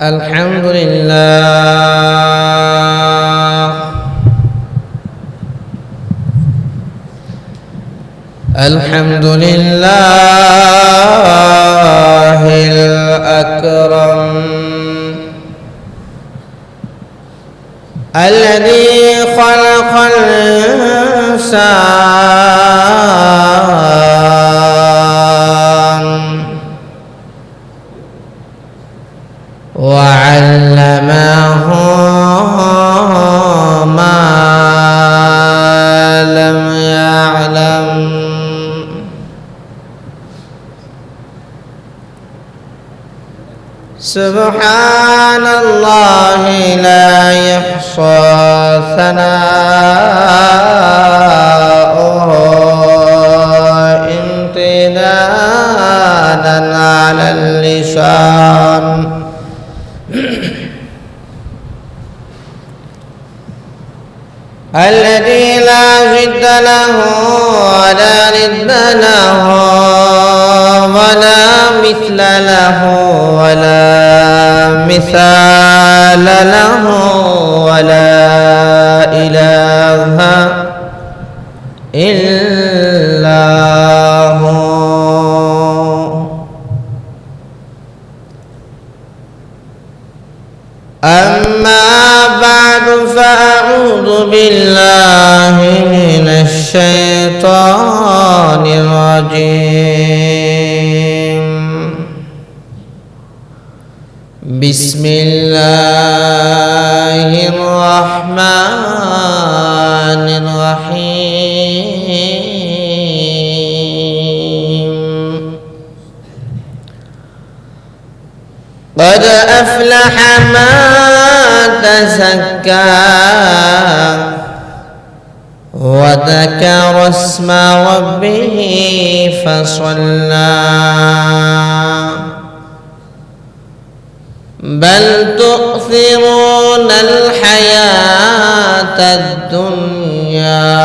الحمد لله الحمد لله الأكرم الذي خلق الإنسان وعلمه ما لم يعلم سبحان الله لا يحصى ثناؤه امتنانا على اللسان الذي لا ضد له ولا ند له ولا مثل له ولا مثال له ولا إله إلا هو أما بعد فأعوذ بالله من الشيطان الرجيم بسم الله الرحمن الرحيم قد أفلح من تزكى وذكر اسم ربه فصلى بل تؤثرون الحياة الدنيا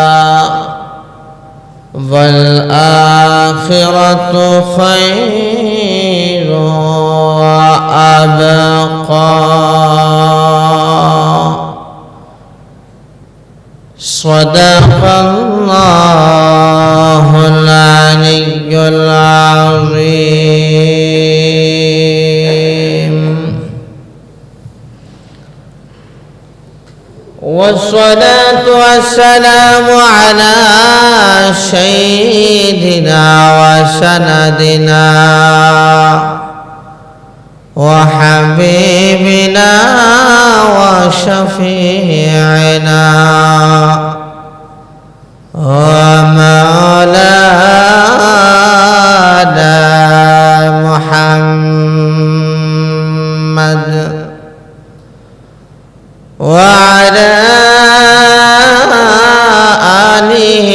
والآخرة خير وأبقى صدق الله العلي العظيم والصلاة والسلام على سيدنا وسندنا وحبيبنا وشفيعنا ومولانا محمد وعلى آله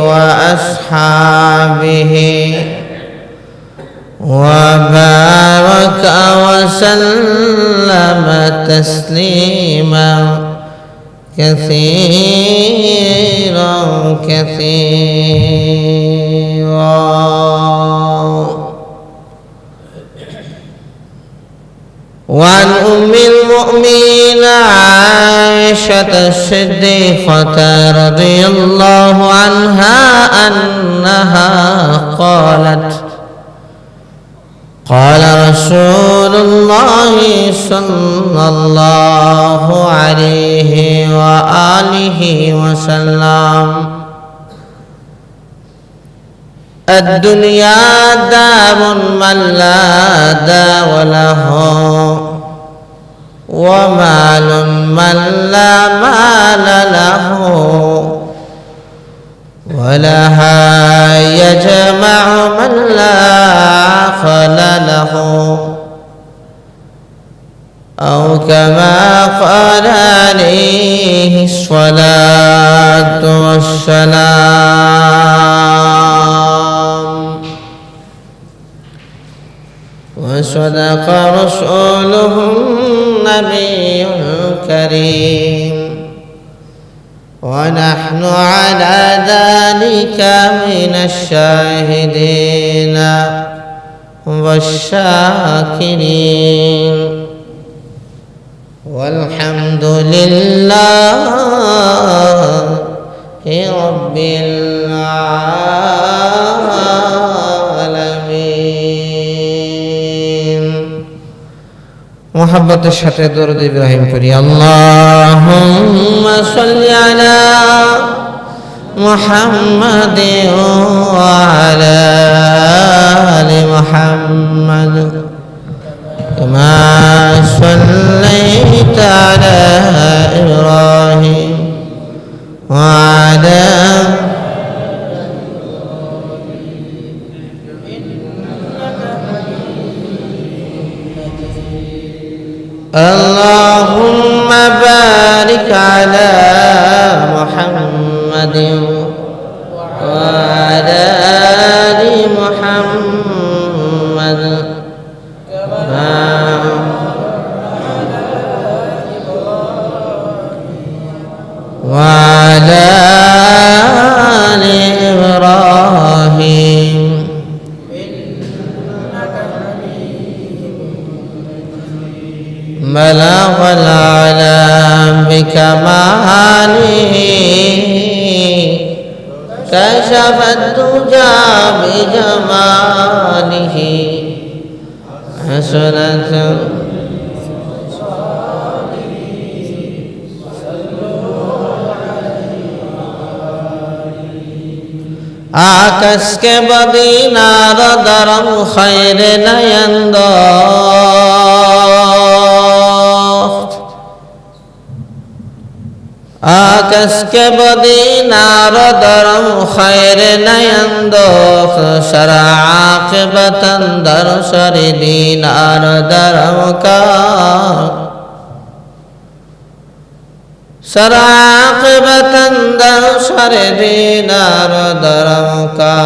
وأصحابه وبارك وسلم تسليما كثيرا كثيرا وعن أم المؤمنين عائشة الصديقة رضي الله عنها أنها قالت قال رسول الله صلى الله عليه وآله وسلم الدنيا دار من لا دار له ومال من لا مال له ولها يجمع من لا عقل له أو كما قال عليه الصلاة والسلام وصدق رسوله النبي الكريم ونحن على ذلك من الشاهدين والشاكرين والحمد لله رب العالمين محبت সাথে দরুদ ইব্রাহিম পড়ি আল্লাহুম্মা সাল্লি আলা محمد وعلى آل محمد كما صليت على إبراهيم وعلى اللهم بارك على محمد وعلى آل محمد وعلى آل إبراهيم بلغ العلا بكماله كشف الدجى بجماله حسنة आकाश के बदीनार दरम खैर नयंदोख्त आकाश के बदीनार दरम खैर नयंदोख्त शरा आक़िबतन दर शर दीनार दरम का शरा आक़िबतन दर शर दीनार दरम का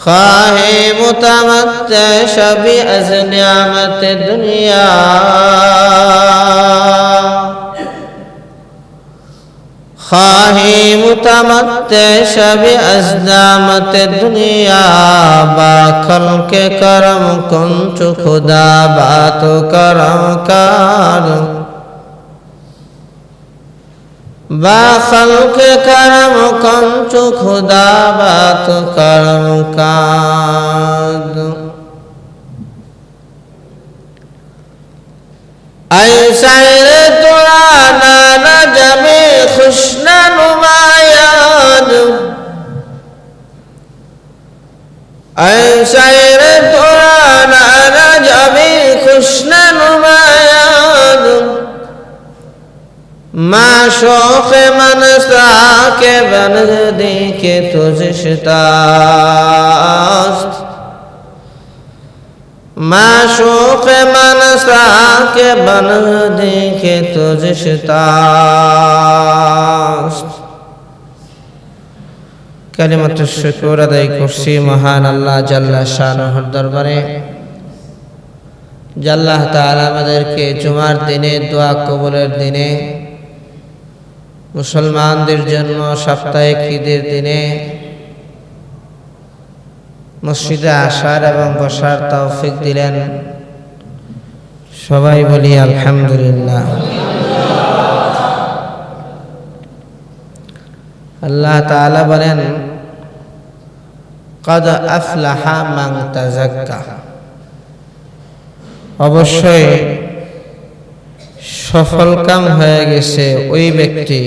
ख़्वाहे मुतमत्ते शबी अज़ नियामत दुनिया ख़्वाहे मुतमत्ते शबी अज़ नियामत दुनिया बाखल के करम कुंचु खुदा बात करम कार बाखल के करम कुंचु खुदा बात करम कार ऐसा रे तोरा नाना जमे खुशना नुमायान ऐसा रे तोरा नाना जमे खुशना नुमायान माशोक़ मनसा के बन देखे तुझे शितास्त माशोक़ मनसा के बन देखे तुझे शितास्त कलिमत शुक्र अदाय करছি महान अल्लाह जल्ला शानुहुर दरबारे আল্লাহ তাআলা আমাদেরকে জুমার দিনে দোয়া কবুলের দিনে মুসলমানদের জন্য সাপ্তাহিক ঈদের দিনে মসজিদে আসার এবং বসার তৌফিক দিলেন সবাই বলি আলহামদুলিল্লাহ আল্লাহ তাআলা বলেন قد أفلح من تزكى অবশ্যই সফলকাম হয়ে গেছে ওই ব্যক্তি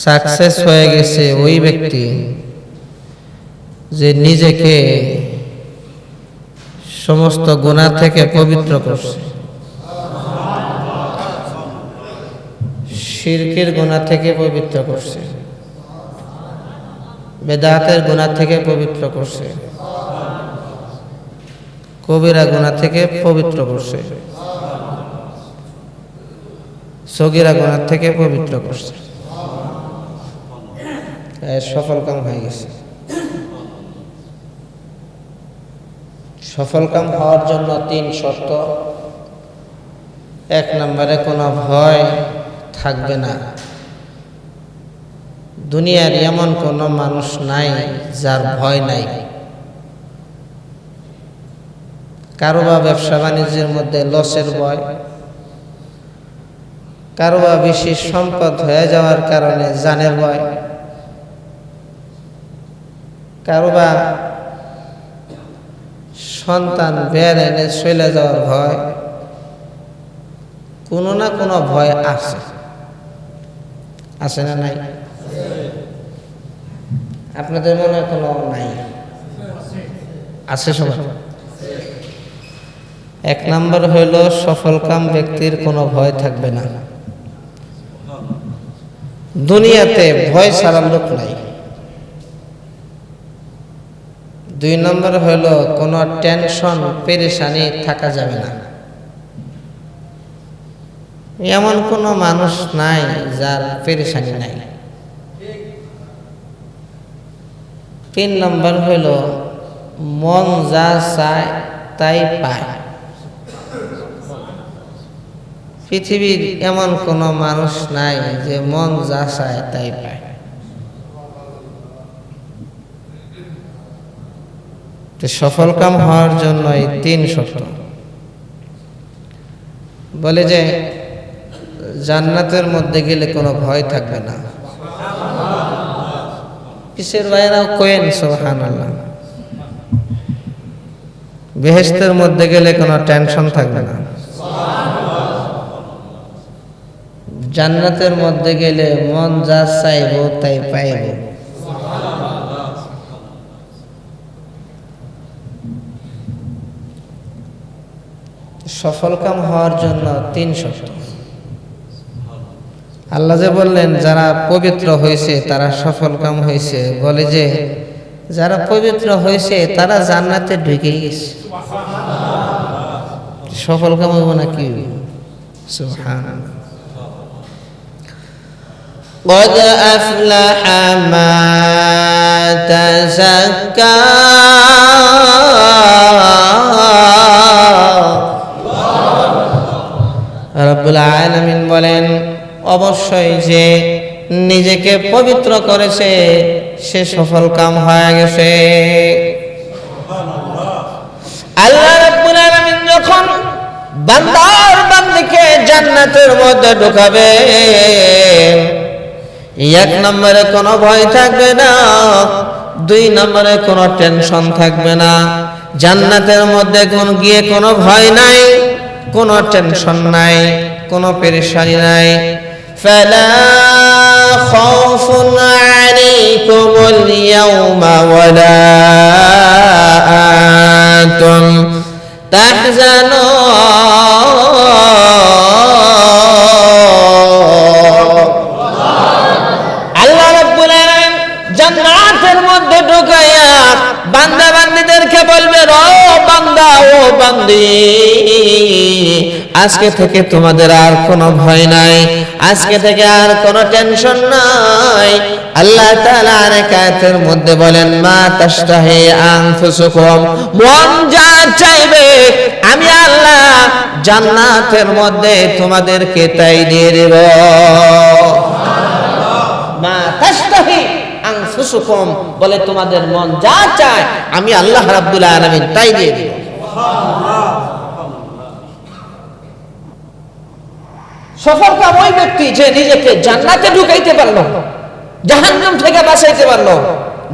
সাকসেস হয়ে গেছে ওই ব্যক্তি যে নিজেকে সমস্ত গুনাহ থেকে পবিত্র করছে শিরকের গুনাহ থেকে পবিত্র করছে বেদাতের গুনাহ থেকে পবিত্র করছে কবিরা গুনাহ থেকে পবিত্র করছে সগীরা গুনাহ থেকে পবিত্র করছে সফল কাম হয়ে গেছে সফল কাম হওয়ার জন্য 3 শর্ত এক নম্বরে কোনো ভয় থাকবে না দুনিয়ার এমন কোনো মানুষ নাই যার ভয় নাই। কারো বা ব্যবসা বাণিজ্যের মধ্যে লসের ভয়, কারো বা বেশি সম্পদ হয়ে যাওয়ার কারণে জানের ভয়, কারো বা সন্তান বের এনে চলে যাওয়ার ভয়। কোনো না কোনো ভয় আছে, আছে না নাই? আপনাদের মনে হয় কোনো নাই? আছে সবার। এক নম্বর হইল সফলকাম ব্যক্তির কোনো ভয় থাকবে না। দুনিয়াতে ভয় ছাড়া লোক নাই। দুই নম্বর হইল কোনো টেনশন পেরেশানি থাকা যাবে না। এমন কোনো মানুষ নাই যার পেরেশানি নাই। তিন নম্বর হইল মন যা চায় তাই পায়। পৃথিবীর এমন কোনো মানুষ নাই যে মন যা চায় তাই পায়। সফলকাম হওয়ার জন্য এই তিন শর্ত। বলে যে জান্নাতের মধ্যে গেলে কোনো ভয় থাকবে না। কিসের ভাইরাও কোয়েন সুবহানাল্লাহ। বেহেশতের মধ্যে গেলে কোনো টেনশন থাকবে না। জান্নাতের মধ্যে গেলে মন যা চাইব তাই পাইব। সফলকাম হওয়ার জন্য তিন শর্ত। আল্লাহ যে বললেন যারা পবিত্র হয়েছে তারা সফলকাম হয়েছে, বলে যে যারা পবিত্র হয়েছে তারা জান্নাতে ঢুকে গেছে। সফলকাম হইব না কি? সুবহানাল্লাহ। قد أفلح من تزكى রব্বুল আলামিন বলেন অবশ্যই যে নিজেকে পবিত্র করেছে সে সফলকাম হয়ে গেছে। আল্লাহ রাব্বুল আলামিন যখন বান্দার বান্দিকে জান্নাতের মধ্যে ঢোকাবে, এক নম্বরে কোনো ভয় থাকবে না, দুই নম্বরে কোনো টেনশন থাকবে না। জান্নাতের মধ্যে গিয়ে কোনো ভয় নাই, কোনো টেনশন নাই, কোনো পেরেশানি নাই। ফালা খাউফুন আলাইকুমুল ইয়াওমা ওয়ালা আনতুম তাহজানুন। আল্লাহ রাব্বুল আলামিন জান্নাতের মধ্যে ঢুকাইয়া বান্দা বান্দীদেরকে বলবেন, ও বান্দা ও বান্দি, আজকে থেকে তোমাদের আর কোনো ভয় নাই, আজকে থেকে আর কোনো টেনশন নাই। আল্লাহ তাআলা আরেক আয়াতের মধ্যে বলেন, মা তাশতাহি আনফুসুকুম, মন যা চাইবে আমি আল্লাহ জান্নাতের মধ্যে তোমাদেরকে তাই দিয়ে দেব। মা তাশতাহি আনফুসুকুম বলে তোমাদের মন যা চায় আমি আল্লাহ রাব্বুল আলামিন তাই দিয়ে দেব। সফলকাম ওই ব্যক্তি যে নিজেকে জান্নাতে ঢুকাইতে পারলো, জাহান্নাম থেকে বাঁচাইতে পারলো।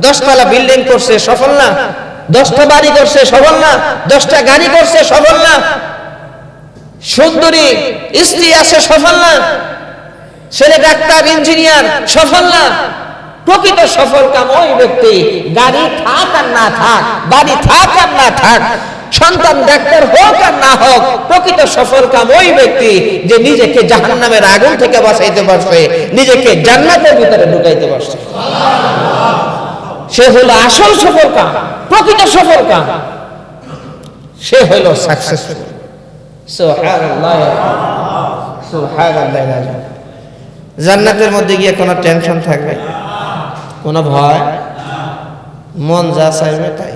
10 তলা বিল্ডিং করছে, সফল না? 10টা বাড়ি করছে, সফল না? 10টা গাড়ি করছে, সফল না? সুন্দরী স্ত্রী আছে, সফল না? ছেলে ডাক্তার ইঞ্জিনিয়ার, সফল না? প্রকৃত সফলকাম ওই ব্যক্তি গাড়ি থাক আর না থাক, বাড়ি থাক আর না থাক, সন্তান ডাক্তার হোক আর না হোক, প্রকৃত সফলকাম ওই ব্যক্তি যে নিজেকে জাহান্নামের আগুন থেকে বাঁচাইতে পারছে, নিজেকে জান্নাতের ভিতরে ঢুকাইতে পারছে। সে হলো আসল সফলকাম, প্রকৃত সফলকাম। সে হলো সাকসেসফুল। সুবহানাল্লাহ, সুবহানাল্লাহ। জান্নাতের মধ্যে গিয়ে কোনো টেনশন থাকবে, কোনো ভয়, মন যা চাইবে তাই।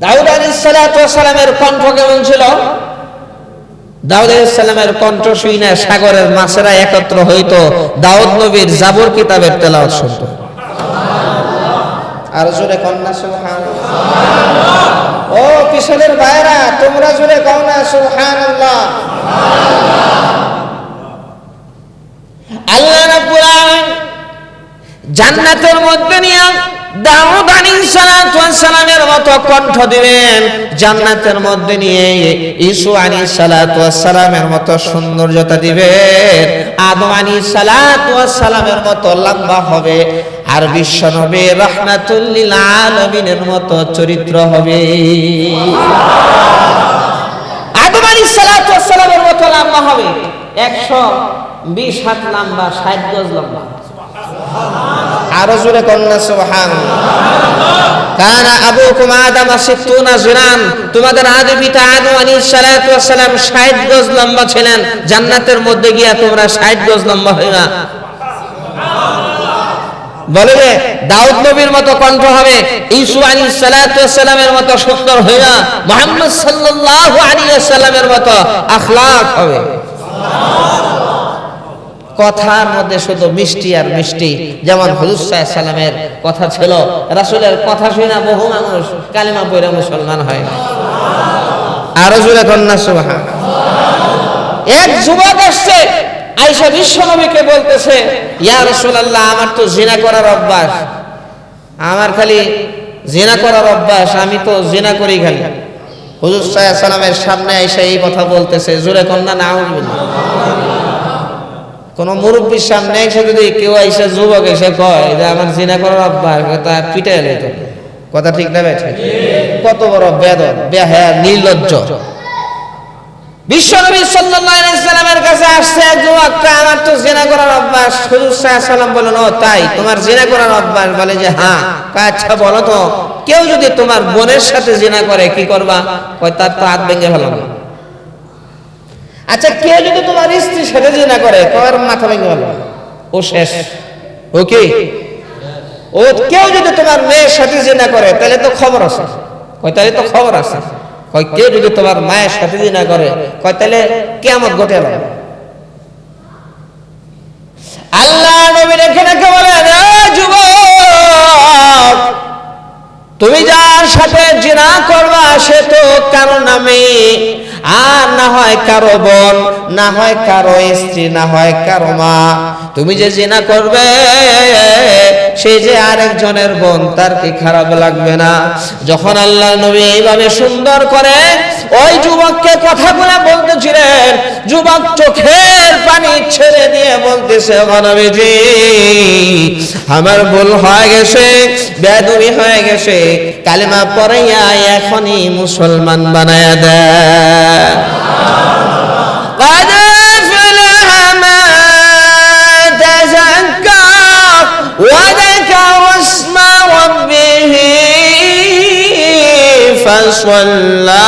দাউদ আলাইহিস সালাতু ওয়াস সালামের কণ্ঠ কেমন ছিল? দাউদ আলাইহিস সালামের কণ্ঠ শুনে সাগরের মাছেরা একত্র হইতো, দাউদ নবীর জাবর কিতাবের তেলাওয়াত শুনতো। আর জোরে কন্যা সুবহানাল্লাহ। ও কিশোরের ভাইরা, তোমরা জোরে কন্যা সুবহানাল্লাহ। আল্লাহ রাব্বুল আলামিন জান্নাতের মধ্যে নিয়ে দাউদ আলাইহিস সালাতু ওয়াস সালামের মতো কণ্ঠ দিবেন, জান্নাতের মধ্যে নিয়ে ঈসা আলাইহিস সালাতু ওয়াস সালামের মতো সৌন্দর্যতা দিবেন, আদম আলাইহিস সালাতু ওয়াস সালামের মতো লম্বা হবে, আর বিশ্ব নবী রাহমাতুল লিল আলামিনের মতো চরিত্র হবে। আদম আলাইহিস সালাতু ওয়াস সালামের মতো লম্বা হবে, 120 হাত লম্বা, 60 গজ লম্বা। আরো জোরে কন্যা সুবহানাল্লাহ। কানা আবুকুম আদম 60 জিরান, তোমাদের আদি পিতা আদম আলাইহিস সালাতু ওয়াস সালাম 60 গজ লম্বা ছিলেন, জান্নাতের মধ্যে গিয়া তোমরা 60 গজ লম্বা হইবা। বলে যে দাউদ নবীর মতো কণ্ঠ হবে, ঈসা আলাইহিস সালাতু ওয়াস সালামের মতো সুন্দর হইবা, মুহাম্মদ সাল্লাল্লাহু আলাইহি ওয়াসাল্লামের মতো আখলাক হবে। কথার মধ্যে শুধু মিষ্টি আর মিষ্টি, যেমন হুজুর সাল্লাল্লাহু আলাইহি সাল্লামের কথা ছিল, রাসূলের কথা শুনে বহু মানুষ কালিমা পড়ে মুসলমান হয়। আরো জোরে কন্যা সুবহানাল্লাহ। এক যুবক আসছে, আয়েশা বিশ্বনবীকে বলতেছে, ইয়া রাসূলুল্লাহ, আমার তো জিনা করার অভ্যাস, আমার খালি জিনা করার অভ্যাস, আমি তো জিনা করি খালি। হুজুর সাল্লাল্লাহু আলাইহি সাল্লামের সামনে আয়েশা এই কথা বলতেছে, জোরে কন্যা নাউযুবিল্লাহ। কোন মুরব্বীর সামনে এসে যদি কেউ এসে যুবক এসে কয় যে আমার জিনা করার অভ্যাস, তা পিটাই লইত। কথা ঠিক না বেঠিক? কত বড় বেদব, বেহায়া, নির্লজ্জ। বিশ্বনবী সাল্লাল্লাহু আলাইহি সাল্লামের কাছে আসছে এক যুবকটা, আমার তো জিনা করার অভ্যাস। হুজুর সাল্লাল্লাহু আলাইহি সাল্লাম বলেন, ও তাই, তোমার জিনা করার অভ্যাস? বলে যে হ্যাঁ। আচ্ছা বলো তো, কেউ যদি তোমার বোনের সাথে জিনা করে কি করবা? কয় তার তো হাত ভেঙে ফেলাবো। আচ্ছা, কেউ যদি তোমার স্ত্রীর সাথে জিনা করে, কয় মাথা ভেঙে ফেলাবো, ও শেষ। ওকে, ও কেউ যদি তোমার মেয়ের সাথে জিনা করে, তাহলে তো খবর আছে। কয় তাহলে তো খবর আছে। কয় কেউ যদি তোমার মায়ের সাথে জিনা করে, কয় তাহলে কিয়ামত ঘটে গেল। আল্লাহ নবী এখানে বলেন, যুবক, তুমি যার সাথে জিনা করবা সে তো কারো নামে, আর না হয় কারো বোন, না হয় কারো স্ত্রী, না হয় কারো মা। তুমি যে জিনা করবে সে যে আরেকজনের বোন, তার কি খারাপ লাগবে না? যখন আল্লাহ নবী এইভাবে সুন্দর করে ওই যুবককে কথাগুলো বলতেছিলেন, যুবক চোখের পানি ছেড়ে দিয়ে বলতেছে, ও নবীজি, আমার ভুল হয়ে গেছে, বেয়াদবি হয়ে গেছে, কালেমা পড়াইয়া এখনই মুসলমান বানায়া দেয়। قد أفلح من تزكى وذكر اسم ربه فصلى।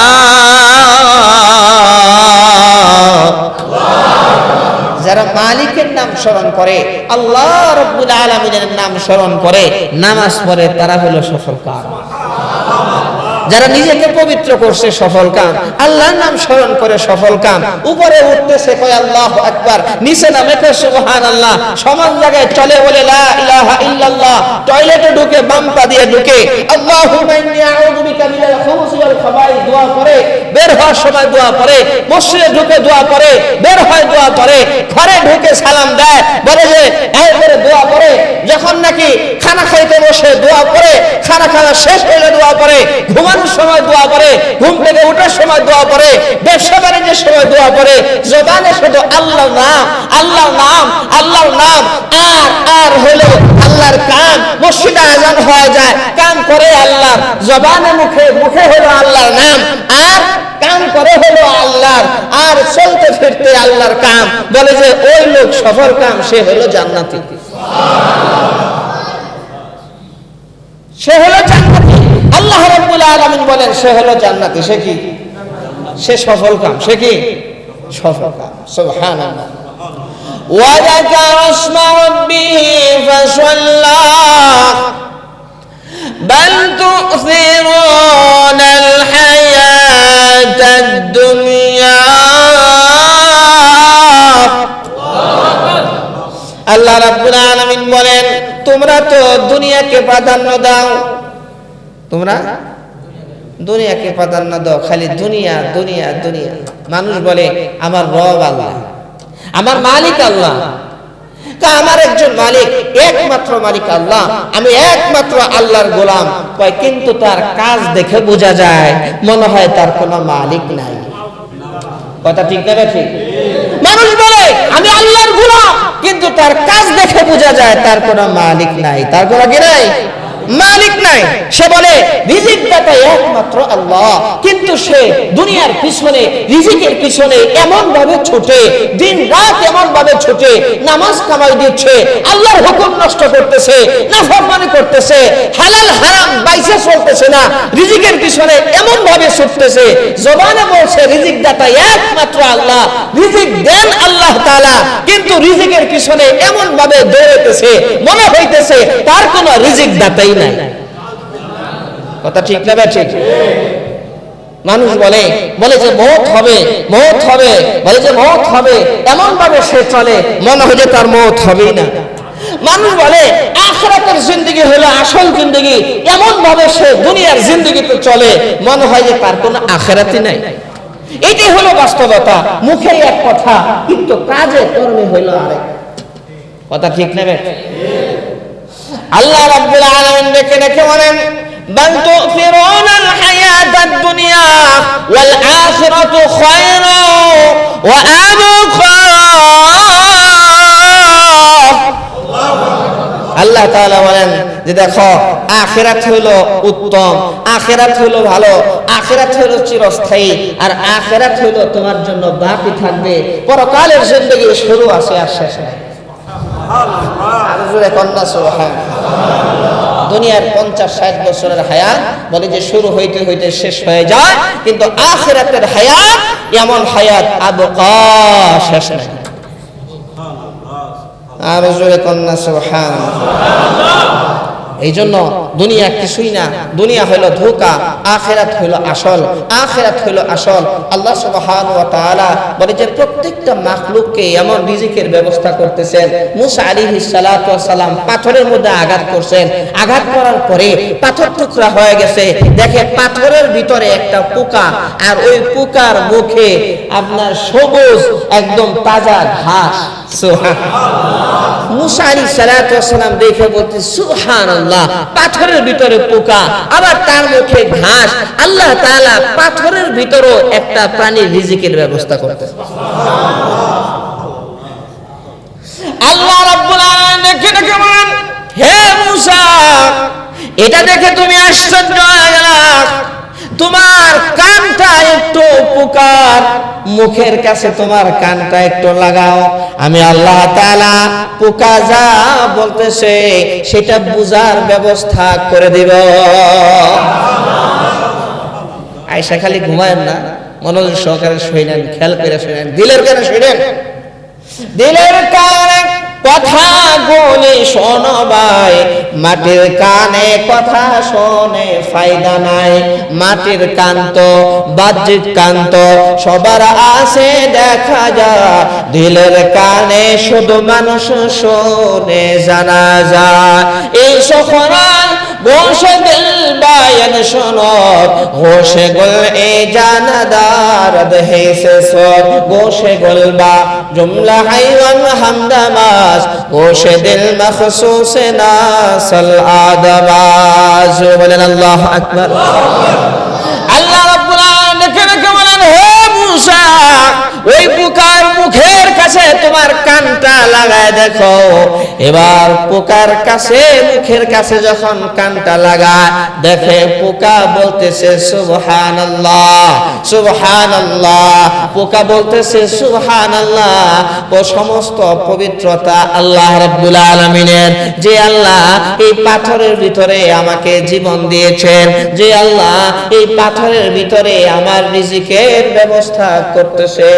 যারা মালিকের নাম স্মরণ করে, আল্লাহ রাব্বুল আলামিনের নাম স্মরণ করে, নামাজ পড়ে, তারা হলো সফল কাম। যারা নিজেকে পবিত্র করছে সফল কাম, আল্লাহর নাম স্মরণ করে সফল কাম। উপরে উঠতেছে কয় আল্লাহু আকবার, নিচে নামে কয় সুবহানাল্লাহ, সমান জায়গায় চলে বলে লা ইলাহা ইল্লাল্লাহ, টয়লেটে ঢুকে বাম পা দিয়ে ঢুকে আল্লাহুম্মা ইন্নী আউযু বিকা মিনাল খুবুসি ওয়াল খাবাইস দোয়া করে, বের হওয়ার সময় দোয়া করে, মসজিদে ঢুকে দোয়া করে, বের হয় দোয়া করে, ঘরে ঢুকে সালাম দেয়, বলে যে এরপরে দোয়া করে, যখন নাকি খানা খাইতে বসে দোয়া করে, খানা খাওয়া শেষ হলে দোয়া করে, ঘুমানোর সময় দোয়া করে, ঘুম থেকে ওঠার সময় দোয়া করে, ব্যবসা বাণিজ্যের সময় দোয়া করে, জবানে শুধু আল্লাহর নাম, আল্লাহর নাম, আল্লাহর নাম, আর আর হলো আল্লাহর কাম। মসজিদে আযান হয়ে যায়, কাম করে আল্লাহর, জবানে মুখে মুখে হলো আল্লাহর নাম, আর কাম করে হলো আল্লাহর, আর চলতে ফিরতে আল্লাহর কাম। বলে যে ওই লোক সফল কাম, সে হলো জান্নাতি, সে হলো জান্নাতি। আল্লাহ রাব্বুল আলামিন বলেন সে হলো জান্নাতি। সে কি? সে সফল কাম। সে কি? সফল কাম। সুবহানাল্লাহ। ওয়া যাকারা ইসমা রাব্বিহি ফাসাল্লা বাল তু'থিরুনাল হায়াতাদ দুনিয়া আল্লাহ রাব্বুল আলামিন বলেন, তোমরা তো দুনিয়াকে প্রাধান্য দাও, তোমরা দুনিয়াকে প্রাধান্য দাও, খালি দুনিয়া দুনিয়া দুনিয়া। মানুষ বলে আমার রব আল্লাহ, আমার মালিক আল্লাহ, তা আমার একজন মালিক, একমাত্র মালিক আল্লাহ, আমি একমাত্র আল্লাহর গোলাম। কয় কিন্তু তার কাজ দেখে বোঝা যায় মনে হয় তার কোনো মালিক নাই। কথা ঠিক না ঠিক? মানুষ বলে আমি আল্লাহর গোলাম, কিন্তু তার কাজ দেখে বোঝা যায় তার কোনো মালিক নাই, তার কোনো কি নাই, মালিক নাই। সে বলে রিজিক দাতা একমাত্র আল্লাহ, কিন্তু সে দুনিয়ার পিছনে, রিজিকের পিছনে এমন ভাবে ছুটে, দিন রাত এমন ভাবে ছুটে, নামাজ কামাই দিচ্ছে, আল্লাহর হুকুম নষ্ট করতেছে, নাফরমানি করতেছে, হালাল হারাম বাইসে চলতেছে না, রিজিকের পিছনে এমন ভাবে ছুটতেছে, জবানে বলছে রিজিক দাতা একমাত্র আল্লাহ, রিজিক দেন আল্লাহ তাআলা, কিন্তু রিজিকের পিছনে এমন ভাবে দৌড়াইতেছে মনে হইতেছে তার কোনো রিজিক দাতাই নাই। কথা ঠিক না ঠিক? মানুষ বলে যে মওত হবে, মওত হবে, বলে যে মওত হবে, এমন ভাবে সে চলে মনে হয় যে তার মওত হবেই না। মানুষ বলে আখিরাতের জিন্দেগি হলো আসল জিন্দেগি, এমন ভাবে সে দুনিয়ার জিন্দেগিতে চলে মনে হয় যে তার কোনো আখিরাতই নাই। এটাই হলো বাস্তবতা। মুখে এক কথা, কিন্তু কাজে কর্মে হলো আরেক। কথা ঠিক না? আল্লাহ রাব্বুল আলামিন দেখে দেখে বলেন, বাল তুফিরুনাল হায়াতাদ দুনিয়া ওয়াল আখিরাতু খায়রু ওয়া আবকা। আল্লাহ তাআলা বলেন যে দেখো আখিরাত হলো উত্তম, আখিরাত হলো ভালো, আখিরাত হলো চিরস্থায়ী, আর আখিরাত হলো তোমার জন্য বাকি থাকবে। পরকালের জিন্দেগি শুরু আছে আর শেষ নাই। দুনিয়ার 50-60 বছরের হায়াত বলে যে শুরু হইতে হইতে শেষ হয়ে যায়, কিন্তু আখিরাতের হায়াত এমন হায়াত আবকা, শেষ নাই। আর জোরে কন্যা সুবহানাল্লাহ। এই জন্য দুনিয়া কিছুই না, দুনিয়া হলো ধোঁকা, আখিরাত হলো আসল, আখিরাত হলো আসল। আল্লাহ সুবহানাহু ওয়া তাআলা বলে যে প্রত্যেকটা মাখলুককে এমন রিজিকের ব্যবস্থা করতেছেন। মুসা আলাইহিস সালাতু ওয়াস সালাম পাথরের মধ্যে আঘাত করছেন, আঘাত করার পরে পাথর টুকরা হয়ে গেছে, দেখে পাথরের ভিতরে একটা পোকা, আর ওই পোকার মুখে আপনার সবুজ একদম তাজা ঘাস। সুবহানাল্লাহ। মুসা আলাইহিস সালাতু ওয়াস সালাম দেখে বলতে সুবহানাল্লাহ, পাথরের ভিতরে পোকা, আবার তার মুখে ঘাস। আল্লাহ তাআলা পাথরের ভিতরেও একটা প্রাণীর রিজিকের ব্যবস্থা করতেন। আল্লাহ রাব্বুল আলামিন দেখে দেখে বলেন, হে মুসা, এটা দেখে তুমি আশ্চর্য হয়ে গেলা, তোমার কানটা একটু পোকার মুখের কাছে, তোমার কানটা একটু লাগাও, আমি আল্লাহ তাআলা পোকা যা বলতেছে সেটা বুঝার ব্যবস্থা করে দিব। আয়েশা খালি ঘুমায়েন না, মনোযোগ সহকারে শুনেন, খেয়াল করে শুনেন, দিলের কানে শুনেন, দিলের কানে কথা বলে শোনো ভাই, মাটির কানে কথা শোনে ফায়দা নাই। মাটির কান তো বাহ্যিক কান তো সবার আছে দেখা যায়, দিলের কানে শুধু মানুষ শোনে জানা যায়। এই সফরান গোশে দিল বায়ান শোনো, গোশে গোল এ জানাদার দেহে সে সর, গোশে গোল বা জুমলা হাইওয়ান হামদামাস, গোশে দিল মখসুস নাসল আদমাস। বলেন আল্লাহু আকবার। আল্লাহ রাব্বুল আলামিন দেখে বলেন, হে মুসা, ওই পোকার মুখের কাছে তোমার কানটা লাগায় দেখো। এবার পোকার কাছে, মুখের কাছে যখন কানটা লাগায়, দেখে পোকা বলতেছে সুবহানাল্লাহ, সুবহানাল্লাহ। পোকা বলতেছে সুবহানাল্লাহ, ও সমস্ত পবিত্রতা আল্লাহ রাব্বুল আলামিনের, যে আল্লাহ এই পাথরের ভিতরে আমাকে জীবন দিয়েছেন, যে আল্লাহ এই পাথরের ভিতরে আমার রিজিকের ব্যবস্থা করতেছে।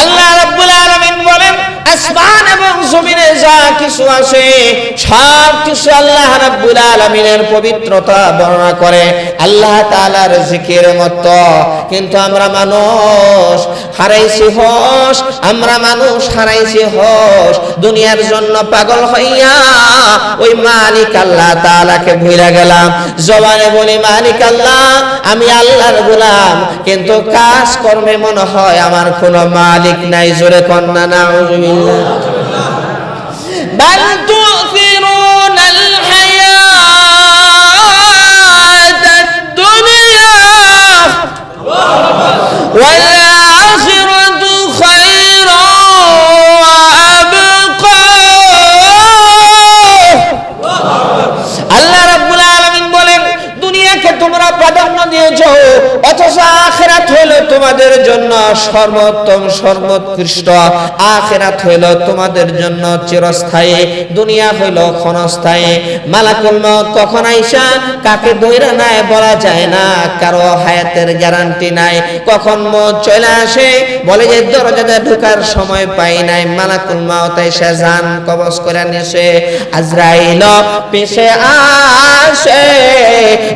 আল্লাহ রাব্বুল আলামিন বলেন, আসমান এবং জমিনে যা কিছু আছে সব কিছু আল্লাহ রাব্বুল আলামিনের পবিত্রতা বর্ণনা করে, আল্লাহ তাআলার জিকির মতো। কিন্তু আমরা মানুষ হারাইছি হোশ, আমরা মানুষ হারাইছি হোশ, দুনিয়ার জন্য পাগল হইয়া ওই মালিক আল্লাহ তাআলাকে ভুলে গেলাম। জবানে বলি মালিক আল্লাহ, আমি আল্লাহর গোলাম, কিন্তু কাজ কর্মে মনে হয় আমার কোনো মালিক নাই। জোরে কন্না নাউজুবিল্লাহ। বাল তুসিরুনাল হায়াতাদ দুনিয়া ওয়াল আখিরাতু খায়রুন ওয়া আবকা। আল্লাহ রাব্বুল আলামিন বলেন, দুনিয়াকে তোমরা প্রাধান্য দিয়েছো, অথচ আখিরাত হলো তোমাদের জন্য সর্বোত্তম সর্বোৎকৃষ্ট। আখিরাত হলো তোমাদের জন্য চিরস্থায়ী, দুনিয়া হলো ক্ষণস্থায়ী। মালাকুল মউত কখন আইসা কাকে ধইরা নেয় বলা যায় না, কারো হায়াতের গ্যারান্টি নাই। কখন মউত চলে আসে বলে যে দরজাতে ঢোকার সময় পাই নাই, মালাকুল মউত এসে জান কবজ করে নিছে। আজরাইল পেছে আসে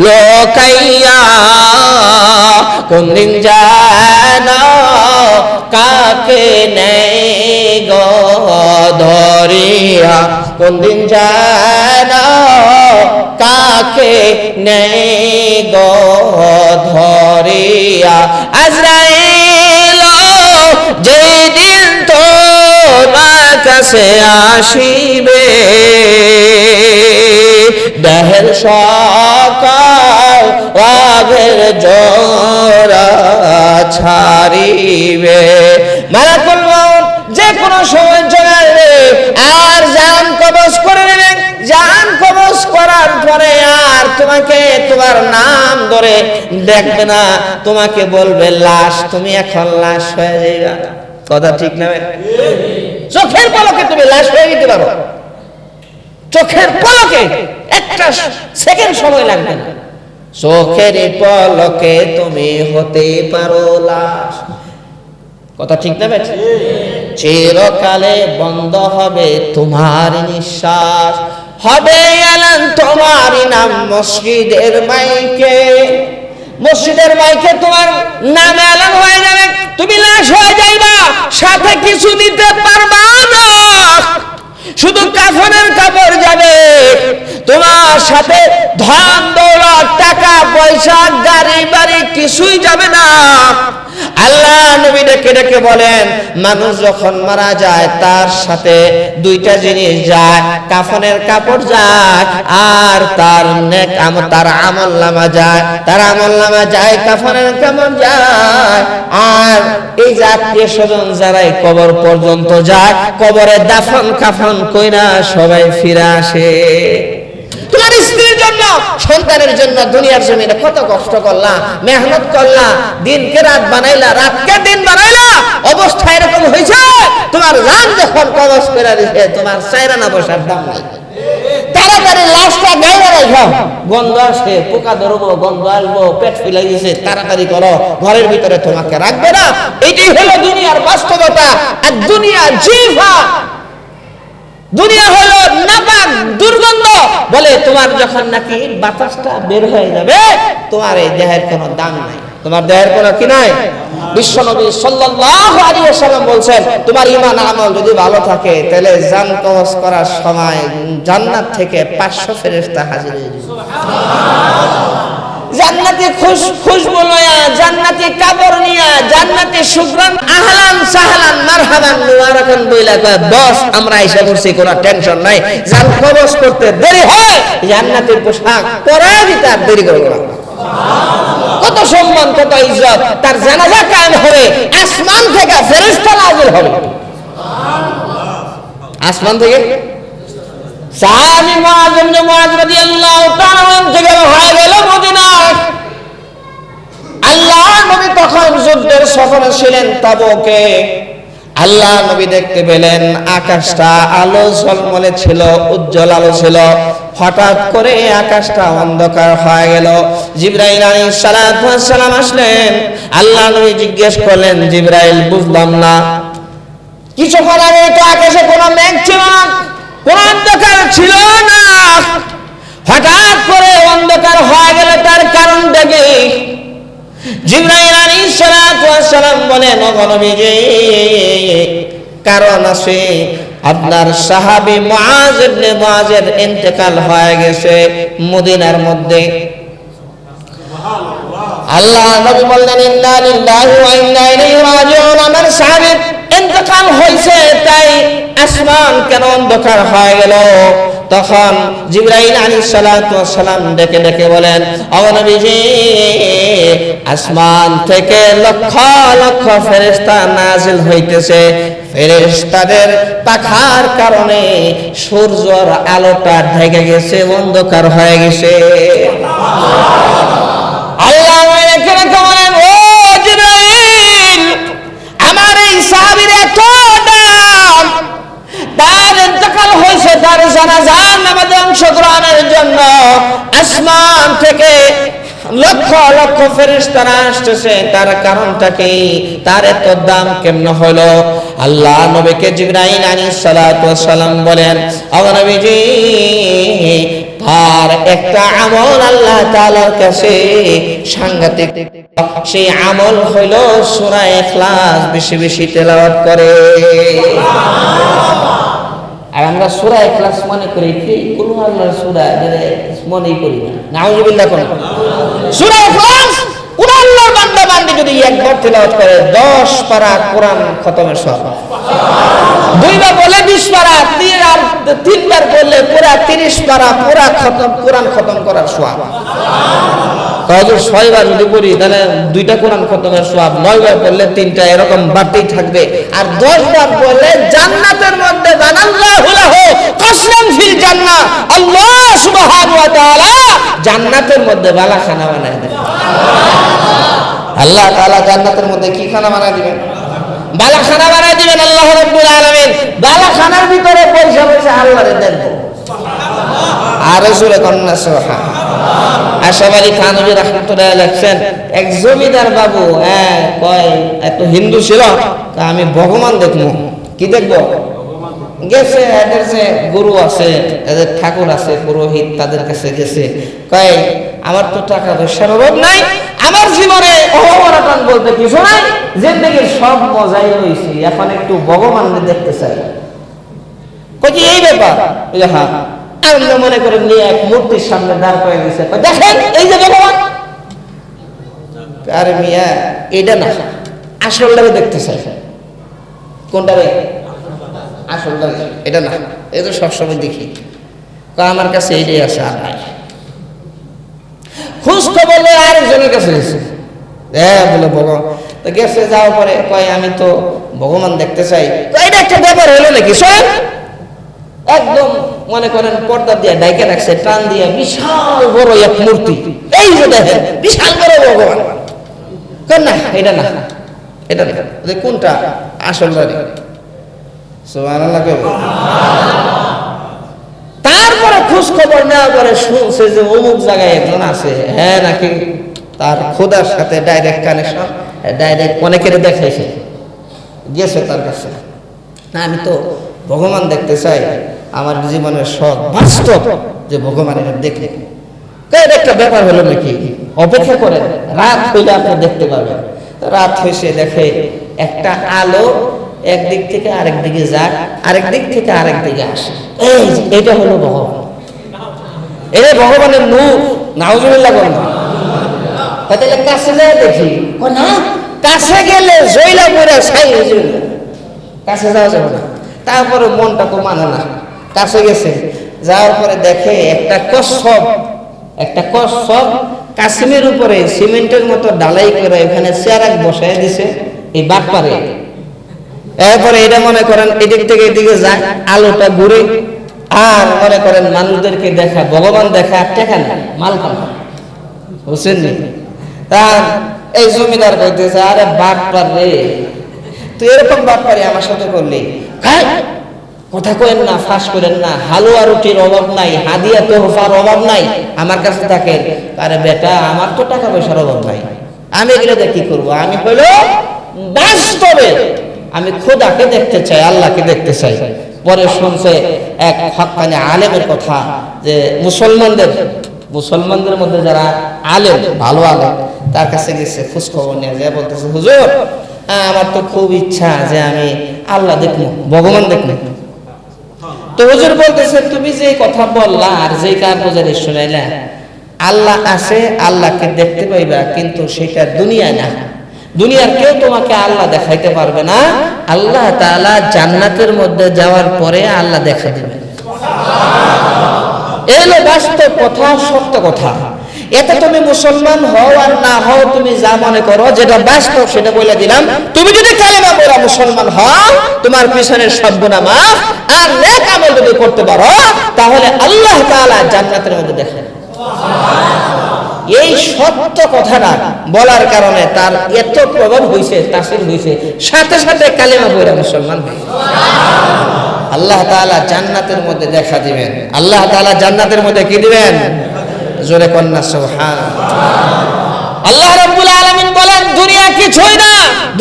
লোকাইয়া, কোন দিন জানো কাকে নেই গো ধরিয়া, কোন দিন জানো কাকে নেই গো ধরিয়া। আজরাইল যেদিন তোমার কাছে আসিবে, দেহের সকাল রাগের জোড়া ছাড়িবে। মালাকুল মউত যে কোনো সময় চলে আসবে আর জান কবজ করে নেবে। জান কবজ করার পরে আর তোমাকে তোমার নাম ধরে দেখবে না, তোমাকে বলবে লাশ, তুমি এখন লাশ হয়ে যাবে। কথা ঠিক না? চোখের পলকে তুমি লাশ হয়ে যেতে পারো, চোখের পলকে, একটা সেকেন্ড সময় লাগবে না। চোখের পলকে তুমি হতে পারো লাশ। কথা ঠিক না? চিরকালে বন্ধ হবে তোমার নিঃশ্বাস, হবে এলান তোমার নাম মসজিদের মাইকে। মসজিদের মাইকে তোমার নাম এলান হয়ে যাবে, তুমি লাশ হয়ে যাইবা, সাথে কিছু দিতে পারবা না। শুধু কাফনের কাপড় যাবে, তোমার সাথে ধন দৌলত টাকা পয়সা গাড়ি বাড়ি কিছুই যাবে না। আল্লাহ নবী ডেকে ডেকে বলেন, মানুষ যখন মারা যায় তার সাথে দুইটা জিনিস যায়, কাফনের কাপড় যায় আর তার নেক তার আমলনামা যায়। তার আমলনামা যায়, কাফনের কাপড় যায়। আর এই যে আত্মীয় স্বজন যারাই কবর পর্যন্ত যায়, কবরে দাফন কাফন কইরা সবাই ফিরে আসে। তোমার স্ত্রীর জন্য, সন্তানের জন্য দুনিয়ার জমিনে কত কষ্ট করলা, মেহনত করলা, দিনকে রাত বানাইলা, রাতকে দিন বানাইলা, অবস্থা এরকম হয়েছে। তোমার জান যখন কবজ করে দিছে, তোমার চাইরানা বসার দাম নাই। তাড়াতাড়ি লাশটা গায়ে রাখো, গন্ধ আসে, পোকা ধরবো, গন্ধ আসবো, পেট ফুলে গেছে, তাড়াতাড়ি করো, ঘরের ভিতরে তোমাকে রাখবে না। এটাই হলো দুনিয়ার বাস্তবতা। আর দুনিয়া জিভা, দুনিয়া হলো নাপাক দুর্গন্ধ। বলে তোমার যখন নাকি বাতাসটা বের হয়ে যাবে, তোমার এই দেহের কোনো দাম নাই, তোমার দেহের কোনো কি নাই। বিশ্বনবী সাল্লাল্লাহু আলাইহি ওয়াসাল্লাম বলছেন, তোমার ঈমান আমল যদি ভালো থাকে তাহলে জান কবজ করার সময় জান্নাত থেকে 500 ফেরেশতা হাজির হয়ে যাবে। জান্নাতে খুশবু লয়া, জান্নাতে কাপড় নিয়া, জান্নাতে সুগ্রান, আহলান সাহলান মারহাবান মুবারাকান বইলা কয়, বস আমরা আইসা করছি, কোনো টেনশন নাই। জান কবজ করতে দেরি হয়, জান্নাতের পোশাক পরা দিতে আর দেরি করবে না। কত সম্মান, কত ইজ্জত। তার জানাজা কায়েম হবে, আসমান থেকে ফেরেশতা নাযিল হবে, আসমান থেকে। সাহাবী মুআয ইবনে মুআয রাদিয়াল্লাহু তাআলা থেকে হয়ে গেল মদিনায়। আল্লাহ নবী তখন যুদ্ধের সফরে ছিলেন তাবুকে। আল্লাহ নবী দেখতে পেলেন আকাশটা আলো ঝলমলে ছিল, উজ্জ্বল আলো ছিল। হঠাৎ করে আকাশটা অন্ধকার হয়ে গেল। জিবরাইল আলাইহিস সালাতু ওয়াস সালাম আসলেন। আল্লাহ নবী জিজ্ঞেস করলেন, জিবরাইল বুঝলাম না, কিছুক্ষণ আগে তো আকাশে কোনো মেঘ ছিল না, কোন অন্ধকার ছিল না, হঠাৎ করে অন্ধকার হয়ে গেল। তার কারণটা কি? জিবরাইল আলাইহিস সালাতু ওয়াস সালাম বলেন, ও নবীজি, কারণ আছে, আপনার সাহাবী মুআজ ইবনে মুআজের ইন্তেকাল হয়ে গেছে মদিনার মধ্যে। আল্লাহ নবী বললেন, ইন্না লিল্লাহি ওয়া ইন্না ইলাইহি রাজিউন। আমার সাহাবীর ইন্তেকাল হয়েছে, তাই আসমান কেন অন্ধকার হয়ে গেল? তখন জিবরাইল আলাইহিস সালাতু ওয়াস সালাম ডেকে ডেকে বলেন, ও নবীজি, আসমান থেকে লক্ষ লক্ষ ফেরেশতা নাজিল হইতেছে। ফেরেশতাদের পাখার কারণে সূর্যের আলোটা ঢেকে গেছে, অন্ধকার হয়ে গেছে। আল্লাহ বলেন, ও জিবরাইল, আমার এই সাহাবীর এত দাম, তার ইন্তেকাল হয়েছে, তার জানাজার নামাজে অংশগ্রহণের জন্য আসমান থেকে লক্ষ লক্ষ ফেরেশতারা আসতেছে। তার কারণটা কি? তার এত দাম কেমন হলো? আল্লাহ নবীকে জিবরাইল আলাইহিস সালাতু ওয়াস সালাম বলেন, ও নবীজি, তার একটা আমল আল্লাহ তাআলার কাছে সাংঘাতিক। সেই আমল হইল সূরা ইখলাস বেশি বেশি তেলাওয়াত করে। আর আমরা সূরা ইখলাস মনে করি কি কুল আল্লাহর সূরা, যেটা মনেই করি না। নাউযুবিল্লাহ। কোন সূরা ইখলাস কুল আল্লাহর বান্দা বান্দি যদি একবার তেলাওয়াত করে 10 পারা কোরআন খতমের সওয়াব। দুইবার বলে 20 পারা, তিনবার বললে পুরা 30 পারা পুরা খতম কোরআন খতম করার সওয়াব। কাজে 6 বার যদি পড়ি তাহলে 2টা কোরআন খতমের সওয়াব, 9 বার পড়লে 3টা, এরকম বাড়তেই থাকবে। আর 10 বার পড়লে জান্নাতের মধ্যে বানাল্লাহু লাহু কসরান ফিল জান্নাহ, আল্লাহ সুবহানাহু ওয়া তাআলা জান্নাতের মধ্যে বালাখানা বানায় দেন। আল্লাহ তাআলা জান্নাতের মধ্যে কি খানা বানায় দিবেন? বালাখানা বানায় দিবেন আল্লাহ রাব্বুল আলামিন। বালাখানার ভিতরে পয়সা পয়সা আল্লাহরে দেন। আর রাসূলে কন্না সুবহানাল্লাহ। আশরাফ আলী থানভী রাহমাতুল্লাহ লিখছেন, এক জমিদার বাবু কয় এত হিন্দু ছিল, আমি ভগবান দেখবো। কি দেখবো? গেছে, এদের যে গুরু আছে, এদের ঠাকুর আছে, পুরোহিত, তাদের কাছে গেছে। কয়, আমার তো টাকা পয়সার অভাব নাই, আমার জীবনে অভাব বলতে কিছু নাই, জিন্দেগির সব মজাই হয়েছি, এখন একটু ভগবানকে দেখতে চাই। কই এই ব্যাপার? হ্যাঁ। আপনি মনে করেন নিয়ে এক মূর্তির সামনে দাঁড় করে দিয়েছে, দেখেন এই যে ভগবান। আরে মিয়া, এটা না, আসলটারে দেখতে চাই। কোনটা রে? আসলটা এটা না, এই তো সবসময় দেখি। আমার কাছে এইটাই আছে, আর নাই। খোঁজ খবর আরেকজনের কাছে গেছে, বলে ভগবান তো গেছে। যাওয়ার পরে কয়, আমি তো ভগবান দেখতে চাই। এটা একটা ব্যাপার হলো নাকি? শোনেন, একদম মনে করেন পর্দা দিয়ে ডাইকে রাখছে, টান দিয়ে বিশাল বড় এক মূর্তি, এই যে দেখেন বিশাল বড় ভগবান। না, এটা না, এটা না, কোনটা আসলটা? সুবহানাল্লাহ। তারপরে খোঁজ খবর নেওয়ার পরে শুনছে যে অমুক জায়গায় একজন আছে, হ্যাঁ নাকি তার খোদার সাথে ডাইরেক্ট কানেকশন, ডাইরেক্ট অনেকের দেখাইছে। গেছে তার কাছে, না আমি তো ভগবান দেখতে চাই, আমার জীবনের সব বাস্তব যে ভগবানের দেখে। একটা ব্যাপার হলো নাকি? অপেক্ষা করেন, রাত হইলে আপনি দেখতে পাবেন। রাত হয়েছে, দেখে একটা আলো একদিক থেকে আরেক দিকে যায়, আরেক দিক থেকে আরেক দিকে আসে। এটা হলো ভগবান, এটা ভগবানের নূর। নাউজুবিল্লাহ বলেন। তাহলে কাছে যায় দেখি, না কাছে গেলে জয়লা পড়ে ছাই হয়ে যাবে, কাছে যাওয়া যাবে না। তারপরে মনটা তো মানে না, কাছে গেছে, যাওয়ার পরে দেখে একটা কচ্ছপ কাশ্মীর উপরে সিমেন্টের মতো ডালাই করে এখানে চেয়ার বসায় দিছে এই বাটপারে। এরপরে এটা মনে করেন এদিক থেকে এদিকে যায়, আলোটা ঘুরে, আর মনে করেন মানুষদেরকে দেখা, ভগবান দেখা, টেকা না, মাল কামা। বুঝছেন নি? তার এই জমিদার বলতেছে, আরে বাটপার রে, তুই এরকম বাটপারি আমার সাথে করলি, কথা কয়েন না, ফাঁস করেন না, হালুয়া রুটির অভাব নাই, হাদিয়া তোহফার অভাব নাই, আমার কাছে থাকেন। আরে বেটা, আমার তো টাকা পয়সার অভাব নাই, আমি এগুলো কি করবো? আমি হইল বাস্তবে আমি খোদাকে দেখতে চাই, আল্লাহকে দেখতে চাই। পরে শুনছে এক হক্কানি আলেমের কথা যে মুসলমানদের মধ্যে যারা আলেম, ভালো আলেম, তার কাছে গেছে খোঁজ খবর নিয়ে যায়, বলতেছে হুজুর আমার তো খুব ইচ্ছা যে আমি আল্লাহ দেখবো, ভগবান দেখবো। তো হুজুর বলতেছে তুমি যে কথা বললা আর যে কাগজের শুনাইলা, আল্লাহ আছে, আল্লাহকে দেখতে পাইবা, কিন্তু সেটা দুনিয়া না। দুনিয়ার কেউ তোমাকে আল্লাহ দেখাইতে পারবে না। আল্লাহ তাআলা জান্নাতের মধ্যে যাওয়ার পরে আল্লাহ দেখা দিবেন। এই হলো বাস্তব কথা, সত্য কথা। এতে তুমি মুসলমান হও আর না হও, তুমি যা মনে করো, যেটা বাস্তব সেটা বলে দিলাম। তুমি যদি কালেমা পড়া মুসলমান হও, তোমার পিছনের সব গুনাহ মাফ, আর নেক আমল যদি করতে পারো, তাহলে আল্লাহ তাআলা জান্নাতের মধ্যে দেখেন। এই সত্য কথাটা বলার কারণে তার এত প্রভাব হয়েছে, তাসির হয়েছে, সাথে সাথে কালেমা পড়া মুসলমান হয়েছে। আল্লাহ তাআলা জান্নাতের মধ্যে দেখা দিবেন। আল্লাহ তাআলা জান্নাতের মধ্যে কি দিবেন? জোরে কন্যা সুবহানাল্লাহ। আল্লাহ রাব্বুল আলামিন বলেন দুনিয়া কিছুই না,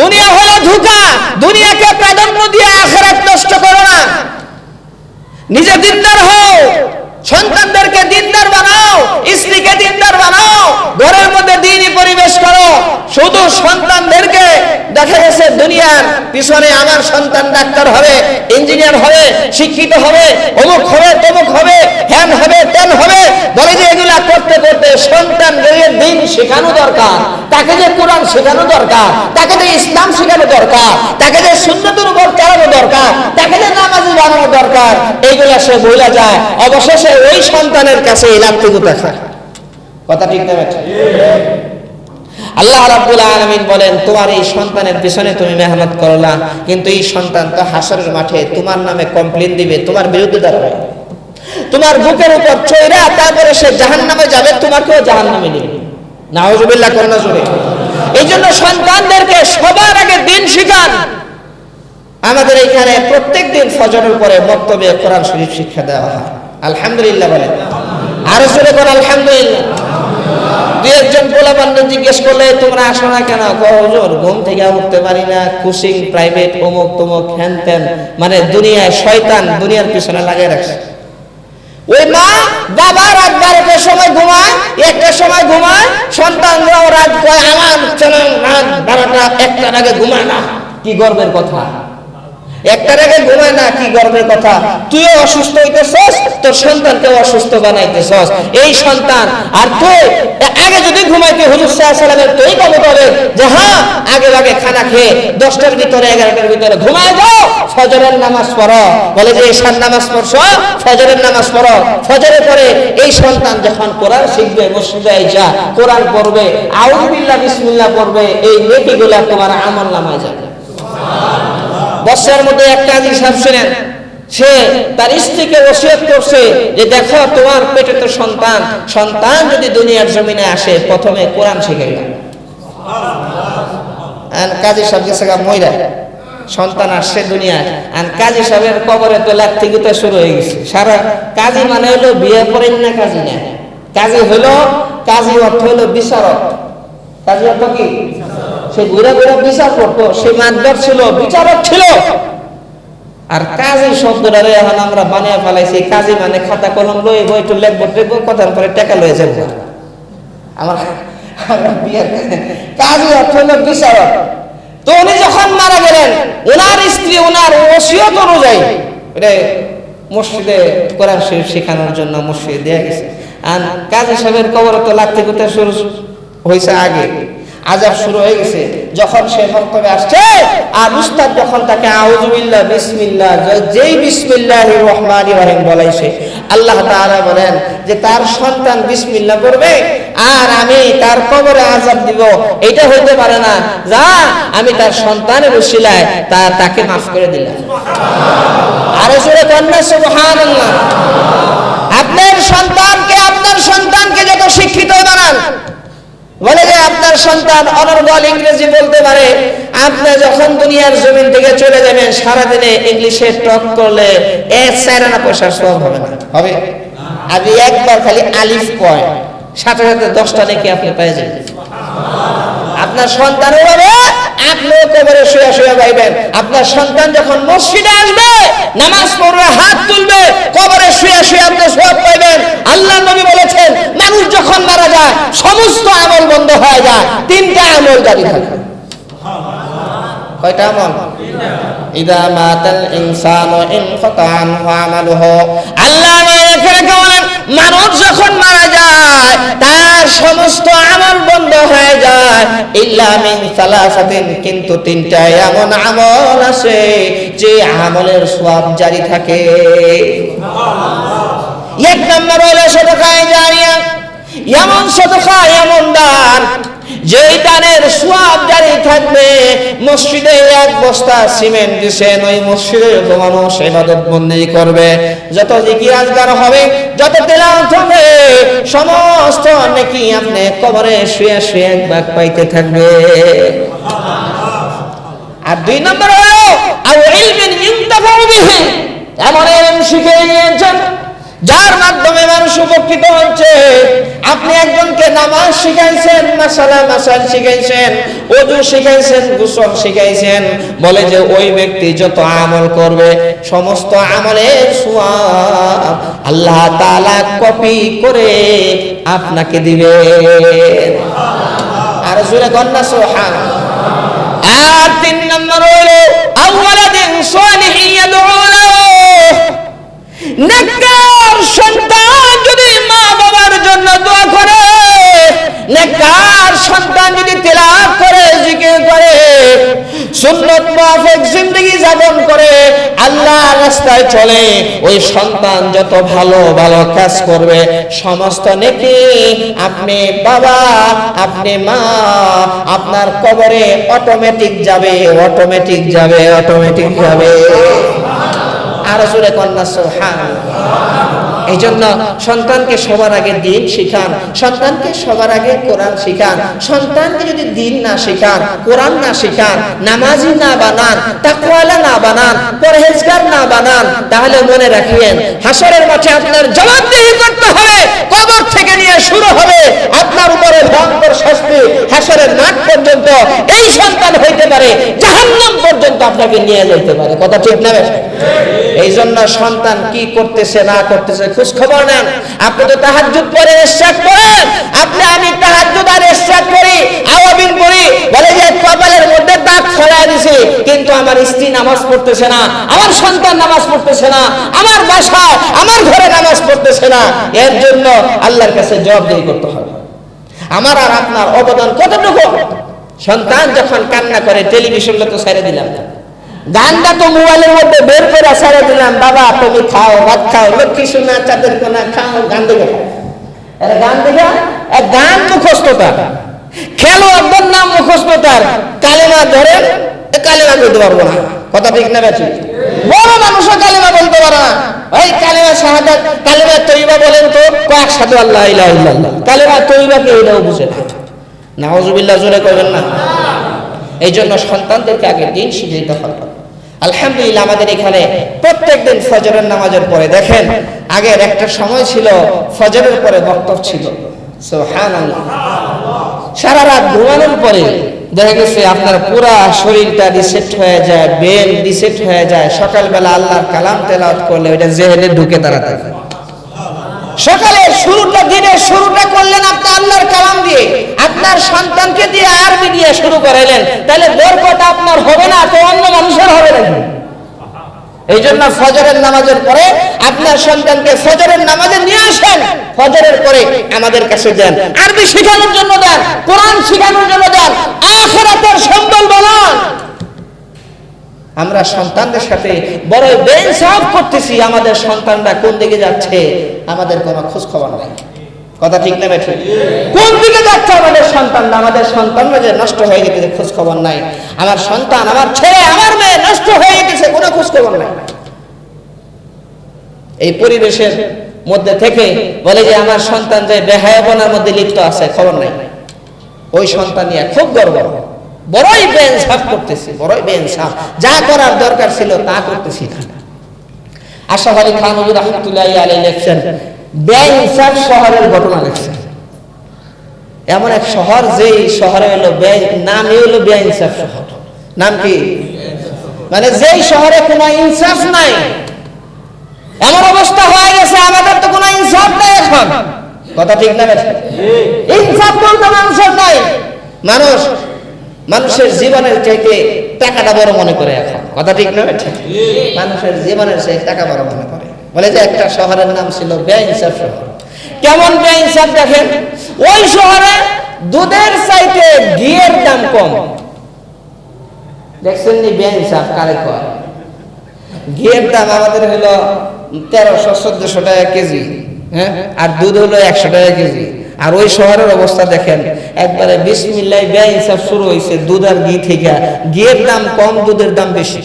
দুনিয়া হলো ধোঁকা। দুনিয়াকে প্রাধান্য দিয়ে আখিরাত নষ্ট করো না। নিজে দিনদার হও, সন্তানদেরকে দিনদার বানাও, স্ত্রীকে দিনদার বানাও, ঘরের মধ্যে দ্বীনি পরিবেশ করো। শুধু সন্তানদেরকে দেখা গেছে দুনিয়ার পিছনে আমার সন্তান ডাক্তার হবে, ইঞ্জিনিয়ার হবে, শিক্ষিত হবে, অমুক হবে, তমুক হবে, হ্যান হবে, তেন হবে, বলে যে এগুলা করতে করতে সন্তানদের দিন শেখানো দরকার, তাকে যে কোরআন শেখানো দরকার, তাকে যে ইসলাম শেখানো দরকার, তাকে যে সুন্নতের উপর চালানো দরকার, তাকে যে নামাজি বানানো দরকার, এইগুলা সে ভুলে যায়। অবশেষে ওই সন্তানের কাছে লাত্তিগুতা দেখায়। কথা ঠিক না? আল্লাহ রাব্বুল আলামিন বলেন তোমার এই সন্তানের পিছনে তুমি মেহনত করলা, কিন্তু এই সন্তান তো হাসরের মাঠে তোমার নামে কমপ্লেইন দিবে, তোমার বিরুদ্ধে দাঁড়াবে, তোমার বুকের উপর চড়া, তারপরে সে জাহান্নামে যাবে, তোমাকেও জাহান্নামে নিবে। নাউজুবিল্লাহ করোনা জোরে। এই জন্য সন্তানদেরকে সবার আগে দিন শিখান। আমাদের এখানে প্রত্যেক দিন ফজরের পরে বক্তব্যে কোরআন শরীফ শিক্ষা দেওয়া হয়। আলহামদুলিল্লাহ বলেন, আরো জোরে বলেন আলহামদুলিল্লাহ। দুই একজন পোলাপানকে জিজ্ঞেস করলে তোমরা আসো না কেন? হুজুর ঘুম থেকে উঠতে পারি না, কোচিং, প্রাইভেট, অমুক তমুক, হ্যান ত্যান, মানে দুনিয়ায় শয়তান দুনিয়ার পিছনে লাগিয়ে রাখছে। ওই মা বাবা রাত 12টার সময় ঘুমায়, 1টার সময় ঘুমায়, সন্তানরাও রাত কয় আমার রাত 12টা 1টার আগে ঘুমায় না। কি গর্বের কথা! 1টার আগে ঘুমায় না, কি গর্বের কথা! তুইও অসুস্থ হইতেছস, তোর সন্তানকে অসুস্থ বানাইতেছস। এই সন্তান আর তুই আগে যদি ঘুমাইতে হুজুর সাল্লাল্লাহু আলাইহি ওয়াসাল্লামের তরিকা মোতাবেক যে হ্যাঁ আগে খানা খেয়ে 10টার ভিতরে 11টার ভিতরে ঘুমায় যাও, ফজরের নামাজ পড়ো, বলে যে ঈশার নামাজ পড়ছো, ফজরের নামাজ পড়ো, ফজরের পরে এই সন্তান যখন কোরআন শিখবে, মসজিদে আইসা কোরআন পড়বে, আউযু বিল্লাহ বিসমিল্লাহ পড়বে, এই নেকিগুলো তোমার আমলনামায় যাবে। বছরের মধ্যে একটা হাদিস শুনেন, সে তার স্ত্রীকে ওসিয়ত করছে যে দেখো তোমার পেটে তো সন্তান যদি দুনিয়ার জমিনে আসে প্রথমে কোরআন শিখাইবা। আর কাজী সাহেব গেছে মহিলা, সন্তান আসছে দুনিয়ায়, আর কাজী সাহেবের কবরে তো লাথি গুতা শুরু হয়ে গেছে। সারা কাজী মানে হলো বিয়ে করেন না, কাজী না, কাজী হলো, কাজী অর্থ হলো বিচারক। কাজী অর্থ কি? সে ঘুরে বিচার করতো, সে মাতবার ছিল, বিচারক ছিল। আর কাজী শব্দটা এখন আমরা বানিয়ে ফেলাইছি, কাজী মানে খাতা কলম লই বই একটু লেখবো, কথার পরে টাকা লয়ে যাবো। আমার বিয়ের কাজী অর্থ হলো বিচারক। তো উনি যখন মারা গেলেন, ওনার স্ত্রী ওনার ওসিয়ত অনুযায়ী মসজিদে কোরআন শরীফ শেখানোর জন্য মসজিদে দেয়া গেছে। আর কাজী সাহেবের কবরে তো লাগতে করতে শুরু হয়েছে, আগে আযাব শুরু হয়ে গেছে। যখন সে বক্তব্যে আসছে আর উস্তাদ যখন তাকে আউযু বিল্লাহ বিসমিল্লাহ, যেই বিসমিল্লাহির রহমানির রহিম বলাইছে, আল্লাহ তাআলা বলেন যে তার সন্তান বিসমিল্লাহ পড়বে আর আমি তার কবরে আযাব দিব, এটা হইতে পারে না, যা আমি তার সন্তানের উসিলায় তাকে মাফ করে দিলাম। আর জোরে কন্যা সুবহানাল্লাহ। আপনার সন্তানকে যত শিক্ষিত বানান, বলে যে আপনার সন্তান অনর্গল ইংরেজি বলতে পারে, আপনি যখন দুনিয়ার জমিন থেকে চলে যাবেন সারাদিনে ইংলিশে টক করলে 1 আনা পয়সার সওয়াব হবে না। হবে? আপনি একবার খালি আলিফ কয়, সাথে সাথে 10টা নেকি আপনি পেয়ে যাবেন। আপনার সন্তানের হবে, আপনিও কবরে শুয়ে শুয়ে পাইবেন। আপনার সন্তান যখন মসজিদে আসবে, নামাজ পড়বে, হাত তুলবে, কবরে শুয়ে শুয়ে আপনি সওয়াব পাইবেন। আল্লাহ নবী বলেছেন, মানুষ যখন মারা যায় সমস্ত আমল বন্ধ হয়ে যায়, তিনটা আমল জারি থাকে। কয়টা আমল? ইদা মাতাল ইনসানু ইনকাতা আনহু আমালুহু। আল্লাহ এখানে বলেন, মানুষ যখন মারা যায় তার সমস্ত আমল বন্ধ হয়ে যায়, ইল্লা মিন সালাসাতিন, কিন্তু তিনটা এমন আমল আছে যে আমলের সওয়াব জারি থাকে। এক নম্বর হলো সাদাকা জারিয়া, এমন সাদাকা, এমন দান যেই দানের সওয়াব জারি থাকবে। মসজিদে এক বস্তা সিমেন্ট দিয়েছেন, ওই মসজিদে মানুষ ইবাদত বন্দেগি করবে, যত জিকির আজকার হবে, যত তেলাওয়াত হবে, সমস্ত নেকি আপনি কবরে শুয়ে শুয়ে এক ভাগ পাইতে থাকবে। আর দুই নম্বর হলো আও ইলমিন ইনতাফাউ বিহি, এমন ইলম শিখে নিয়েছেন যার মাধ্যমে মানুষ উপকৃত হচ্ছে। আপনি একজনকে নামাজ শিখাইছেন, মাসাল শিখাইছেন, ওযু শিখাইছেন, গোসল শিখাইছেন, বলে যে ওই ব্যক্তি যত আমল করবে সমস্ত আমলের সওয়াব আল্লাহ তাআলা কপি করে আপনাকে দিবেন। আর জোরে কন্না সুবহানাল্লাহ। আর তিন নম্বর হলো আওয়ালাদিন সালিহিন ইয়াদউ লাহু, নেককার সন্তান যদি মা বাবার জন্য দোয়া করে, নেককার সন্তান যদি তেলাওয়াত করে, জিকির করে, সুন্নাত মাফিক জিন্দেগি যাপন করে, আল্লাহর রাস্তায় চলে, ওই সন্তান যত ভালো ভালো কাজ করবে সমস্ত নেকি আপনি বাবা, আপনি মা, আপনার কবরে অটোমেটিক যাবে, অটোমেটিক যাবে, অটোমেটিক যাবে। আর জোরে কন্না সুবহানাল্লাহ। এই জন্য সন্তানকে সবার আগে দিন শিখান, সন্তানকে সবার আগে কোরআন শিখান। সন্তানকে যদি দিন না শিখান, কোরআন না শিখান, নামাজি না বানান, তাকওয়ালা না বানান, পরহেজগার না বানান, তাহলে মনে রাখিয়েন হাসরের মাঠে আপনার জবাবদিহি করতে হবে। কবর থেকে নিয়ে শুরু হবে আপনার উপরে ভয়ঙ্কর শাস্তি, হাসরের মাঠ পর্যন্ত এই সন্তান হইতে পারে জাহান্নাম পর্যন্ত আপনাকে নিয়ে যেতে পারে। কথা ঠিক না? এই জন্য সন্তান কি করতেছে না করতেছে খোঁজ খবর নেন। আপনি তো তাহাজ্জুদ পড়ে ইশরাক করেন, আমি তাহাজ্জুদ আর ইশরাক করি, আওয়াবিন করি, বলে যে কপালের মধ্যে দাগ ছড়ায় দিছি, কিন্তু আমার স্ত্রী নামাজ পড়তেছে না, আমার সন্তান নামাজ পড়তেছে না, আমার বাসায় আমার ঘরে নামাজ পড়তেছে না। এর জন্য আল্লাহর কাছে জবাবদিহি করতে হবে। আমার আর আপনার অবদান কতটুকু? সন্তান যখন কান্না করে টেলিভিশনটা তো ছেড়ে দিলাম না, গানটা তো মোবাইলের মধ্যে বের করে ছেড়ে দিলাম, বাবা তুমি খাও, ভাত খাও, লক্ষ্মী সোনা চাঁদের কোনা খাও, গান দেখে খাও। গান দেখে গান মুখস্থতা, খেলো একদম নাম মুখস্থতার, কালেমা ধরেন কালেমা বলতে পারবো না। কথা ঠিক না? বেশি বড় মানুষও কালেমা বলতে পারে না। ওই কালেমা শাহাদাত, কালেমা তৈবা বলেন তো, আশহাদু আল্লা ইলাহা ইল্লাল্লাহ, কালেমা তৈবা কে এটাও বুঝে না। নাউযুবিল্লাহ, জোরে কইবেন না। এই জন্য সন্তানদেরকে আগে দিন শিখাইতে হবে। আলহামদুলিল্লাহ আমাদের এখানে প্রত্যেকদিন ফজরের নামাজের পরে দেখেন, আগের একটা সময় ছিল ফজরের পরে বক্তব্য ছিল, সুবহানাল্লাহ, সারা রাত ঘুমানোর পরে দেখা গেছে আপনার পুরা শরীরটা রিসেট হয়ে যায়, ব্রেন রিসেট হয়ে যায়। সকালবেলা আল্লাহর কালাম তেলাওয়াত করলে ওইটা জেহেনে ঢুকে দাঁড়ায়। সকালে শুরুটা, দিনের শুরুটা করলেন আপনি আল্লাহর কালাম দিয়ে, আপনার সন্তানকে দিয়ে আরবি দিয়ে শুরু করাইলেন, তাহলে বরকত আপনার হবে না তো অন্য মানুষের হবে নাকি? এই জন্য ফজরের নামাজের পরে আপনার সন্তানকে ফজরের নামাজে নিয়ে আসেন, ফজরের পরে আমাদের কাছে দেন, আরবি শেখানোর জন্য দেন, কোরআন শেখানোর জন্য দেন, আখিরাতের সম্বল বানান। আমরা সন্তানদের সাথে বড় বেইনসাফ করতেছি, আমাদের সন্তানরা কোন দিকে যাচ্ছে আমাদের কোনো খোঁজ খবর নাই। কথা ঠিক না? ঠিক। কোন দিকে যাচ্ছে আমাদের সন্তানরা? আমাদের সন্তানরা যে নষ্ট হয়ে গেছে খোঁজ খবর নাই। আমার সন্তান, আমার ছেলে, আমার মেয়ে নষ্ট হয়ে গেছে, কোনো খোঁজ খবর নাই। এই পরিবেশের মধ্যে থেকে বলে যে আমার সন্তান যে বেহায়াপনার মধ্যে লিপ্ত আছে, খবর নাই। ওই সন্তান নিয়ে খুব গর্ব, বড়ই বেইনসাফ করতেছি, বড়ই বেইনসাফ, যা করার দরকার ছিল তা করতেছি না। আশরাফ আলী থানভী রাহমাতুল্লাহি আলাইহি লিখছেন, বেইনসাফ শহরের ঘটনা লিখছেন। এমন এক শহর যেই শহরে হলো নামই হলো বেইনসাফ শহর। নাম কি? মানে যেই শহরে কোনো ইনসাফ নাই। এমন অবস্থা হয়ে গেছে আমাদের তো কোনো ইনসাফ নাই এখন। কথা ঠিক না? ইনসাফ বলতে মানুষের নাই। মানুষের জীবনের চাইতে টাকাটা বড় মনে করে এখন। কথা ঠিক না? মানুষের জীবনের চাইতে টাকা বড় মনে করে। বলে যে একটা শহরের নাম ছিল বেইনসাফ শহর। কেমন বেইনসাফ দেখেন, ওই শহরে দুধের চাইতে ঘিয়ের দাম কম। দেখছেন নি বেইনসাফ কারে কয়? ঘিয়ের দাম আমাদের হলো 1300-1400 টাকা কেজি, হ্যাঁ, আর দুধ হলো 100 টাকা কেজি। আর ওই শহরের অবস্থা দেখেন, একবারে বিসমিল্লাহ বেইনসাফ শুরু হয়েছে দুধ আর ঘি থেকে। ঘিয়ের দাম কম, দুধের দাম বেশি।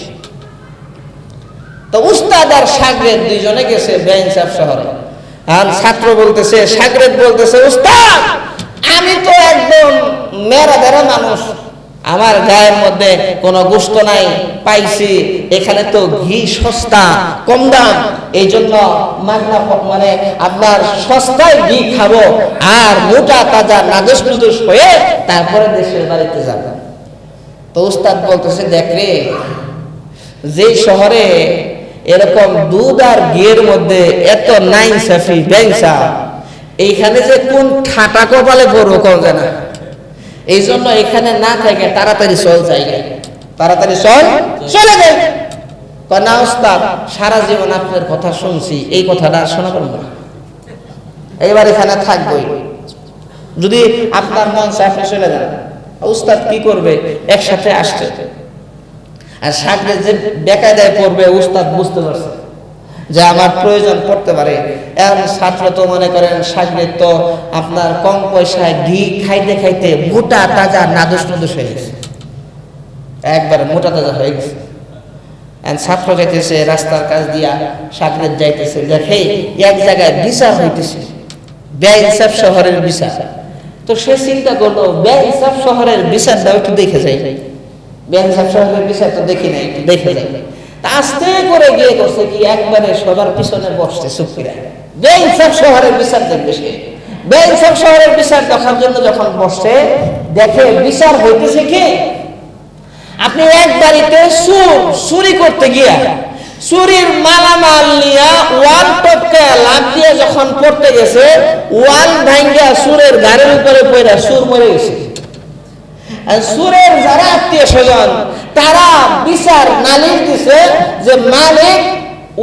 তো উস্তাদ আর শাগরেদ দুইজনে গেছে বেইনসাফ শহরে। আর ছাত্র বলতেছে, শাগরেদ বলতেছে, উস্তাদ আমি তো একদম মেরা ধরা মানুষ, আমার গায়ের মধ্যে কোনো গোশত নাই, পাইছি এখানে তো ঘি সস্তা, কম দাম, এই জন্য মাগনা মানে আপনার সস্তায় ঘি খাবো আর মোটা তাজা নাদুস নুদুস হয়ে তারপরে দেশের বাড়িতে যাব। তো উস্তাদ বলতেছে, দেখ রে, যে শহরে এরকম দুধ আর ঘিয়ের মধ্যে এত নাইনসাফি বেইনসাফ, এইখানে যে কোন ঠাটা কপালে পড়বো কোন জানা। এই জন্য এখানে না থাকে তাড়াতাড়ি চল জায়গা, তাড়াতাড়ি চলে যায়। না উস্তাদ, সারা জীবন আপনার কথা শুনছি, এই কথাটা শোনা পারবো না, এইবার এখানে থাকবোই। যদি আপনার মন চায় আপনি চলে যান। উস্তাদ কি করবে? একসাথে আসছে। আর সাগরে যে বেকায়দায় পড়বে, উস্তাদ বুঝতে পারছে যে আমার প্রয়োজন পড়তে পারে। এখন ছাত্র তো মনে করেন সাগরে তো আপনার কম পয়সায় ঘি খাইতে খাইতে মোটা তাজা নাদুস নুদুস হয়ে গেছে, একবার মোটা তাজা হয়ে গেছে। ছাত্র যাইতেছে রাস্তার কাছ দিয়া, সাগরে যাইতেছে, দেখে এক জায়গায় বিচার হইতেছে, বেইনসাফ শহরের বিচার। তো সে চিন্তা করলো, বেইনসাফ শহরের বিচারটা একটু দেখে যাই। বেইনসাফ শহরের বিচার তো দেখি নাই, একটু দেখে যাই। আস্তে করে গিয়ে করছে কি, একবারে সবার পিছনে বসছে চুপকিরা। বেইনসাফ শহরের বিচার দেখবে সে। বেইনসাফ শহরের বিচার দেখার জন্য যখন বসছে, দেখে বিচার হইতেছে কি, আপনি এক বাড়িতে চুরি করতে গিয়া চুরির মালামাল নিয়া ওয়াল টপকে লাফ দিয়ে যখন পড়তে গেছে, ওয়াল ভাঙ্গা সুরের গাড়ির উপরে পড়ে সুর মরে গেছে। সুরের যারা আত্মীয় স্বজন তারা বিচার নালিশ দিছে যে মালিক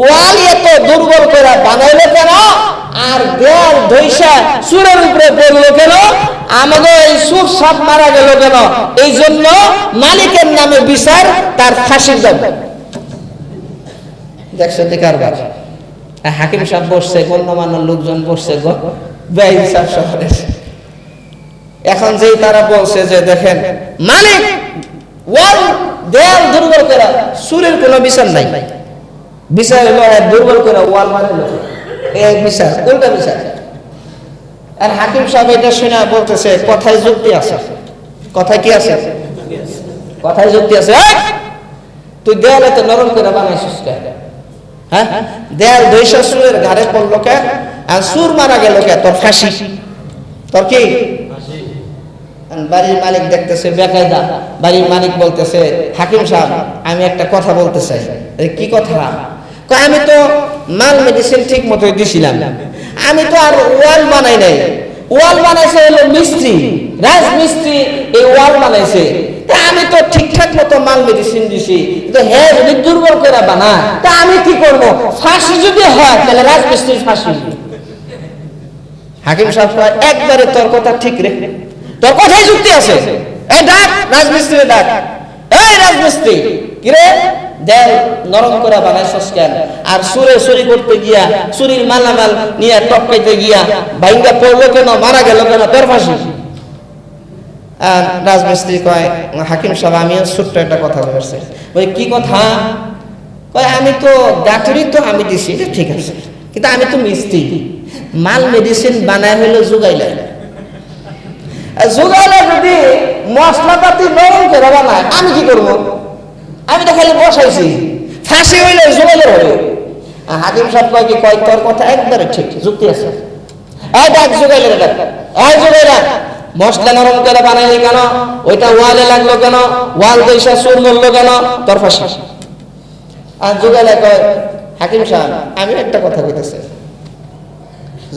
ওয়াল এত দুর্বল করে বানাইলো কেন, আর দেয়াল ধৈসা সুরের উপরে পড়লো কেন, আমাদের এই সুর সাপ মারা গেল কেন, এই জন্য মালিকের নামে বিচার, তার ফাঁসির দাম। দেখছো কারবার। হাকিম সাহেব বসছে, গণ্যমান্য লোকজন বসছে বেইনসাফ শহরে। এখন যেই তারা বলছে যে দেখেন মালিক ওয়াল দেয়াল দুর্বল করে, সুরের কোনো বিচার নাই, বিচার হলো দুর্বল করে ওয়াল মারলো, এই বিচার কোনটা বিচার? আর হাকিম সাহেব এটা শুনে বলতেছে, কথায় যুক্তি আছে। কথায় কি আছে? কথায় যুক্তি আছে। তুই দেয়ালে তো নরম করে বানাইছিস কেন? হ্যাঁ, দেয়াল ধৈসা সুরের ঘাড়ে পড়লো কে, আর সুর মারা গেল কে, তোর ফাঁসি। তোর কি? বাড়ির মালিক দেখতেছে বেকায়দা। বাড়ির মালিক বলতেছে, হাকিম সাহেব আমি একটা কথা বলতে চাই। কি কথা? আমি তো মাল মেডিসিন ঠিক মতো দিছিলাম, আমি তো আর ওয়াল বানাই নাই। ওয়াল বানাইছে হলো মিস্ত্রি, রাজমিস্ত্রি এই ওয়াল বানাইছে। আমি তো ঠিকঠাক মতো মাল মেডিসিন দিছি, হ্যাঁ যদি দুর্বল করে বানা, তা আমি কি করব? ফাঁসি যদি হয় তাহলে রাজমিস্ত্রির ফাঁসি। হাকিম সাহেব একবারে তোর কথা ঠিক রে, তোর কথাই যুক্তি আছে। এই ডাক রাজমিস্ত্রি, ডাক। এই রাজমিস্ত্রি, কিরে দেয়াল নরম করে বানাইছস কেন? আর সুরে চুরি করতে গিয়া চুরির মালামাল নিয়ে টপকাইতে গিয়া ভাইঙ্গা পড়লো কেন, মারা গেল কেন, তোর ফাঁসি। আর রাজমিস্ত্রি কয়, হাকিম সাহেব আমিও ছোট্ট একটা কথা বলছি। ওই কি কথা? কয় আমি তো ডাক্তারি তো আমি দিছি, ঠিক আছে, কিন্তু আমি তো মিস্ত্রি, মাল মেডিসিন বানায় হইলো জোগাইলে। জোগাইলে যদি মশলাপাতি নরম করে বানায়, আমি কি করবো? আমি তো খালি বসাইছি, ফাঁসি হইলে জোগাইলে হবে। হাকিম সাহেব কয় কি, কয় তোর কথা একবারে ঠিক, যুক্তি আছে। এই ডাক জোগাইলে, ডাক। এই জোগাইলা, মশলা নরম করে বানাইলি কেন? ওইটা ওয়ালে লাগলো কেন? ওয়াল দেশা সুর মরলো কেন? তোর ফাঁসি। আর যুগালে কয়, হাকিম সাহেব আমি একটা কথা কইতেছি।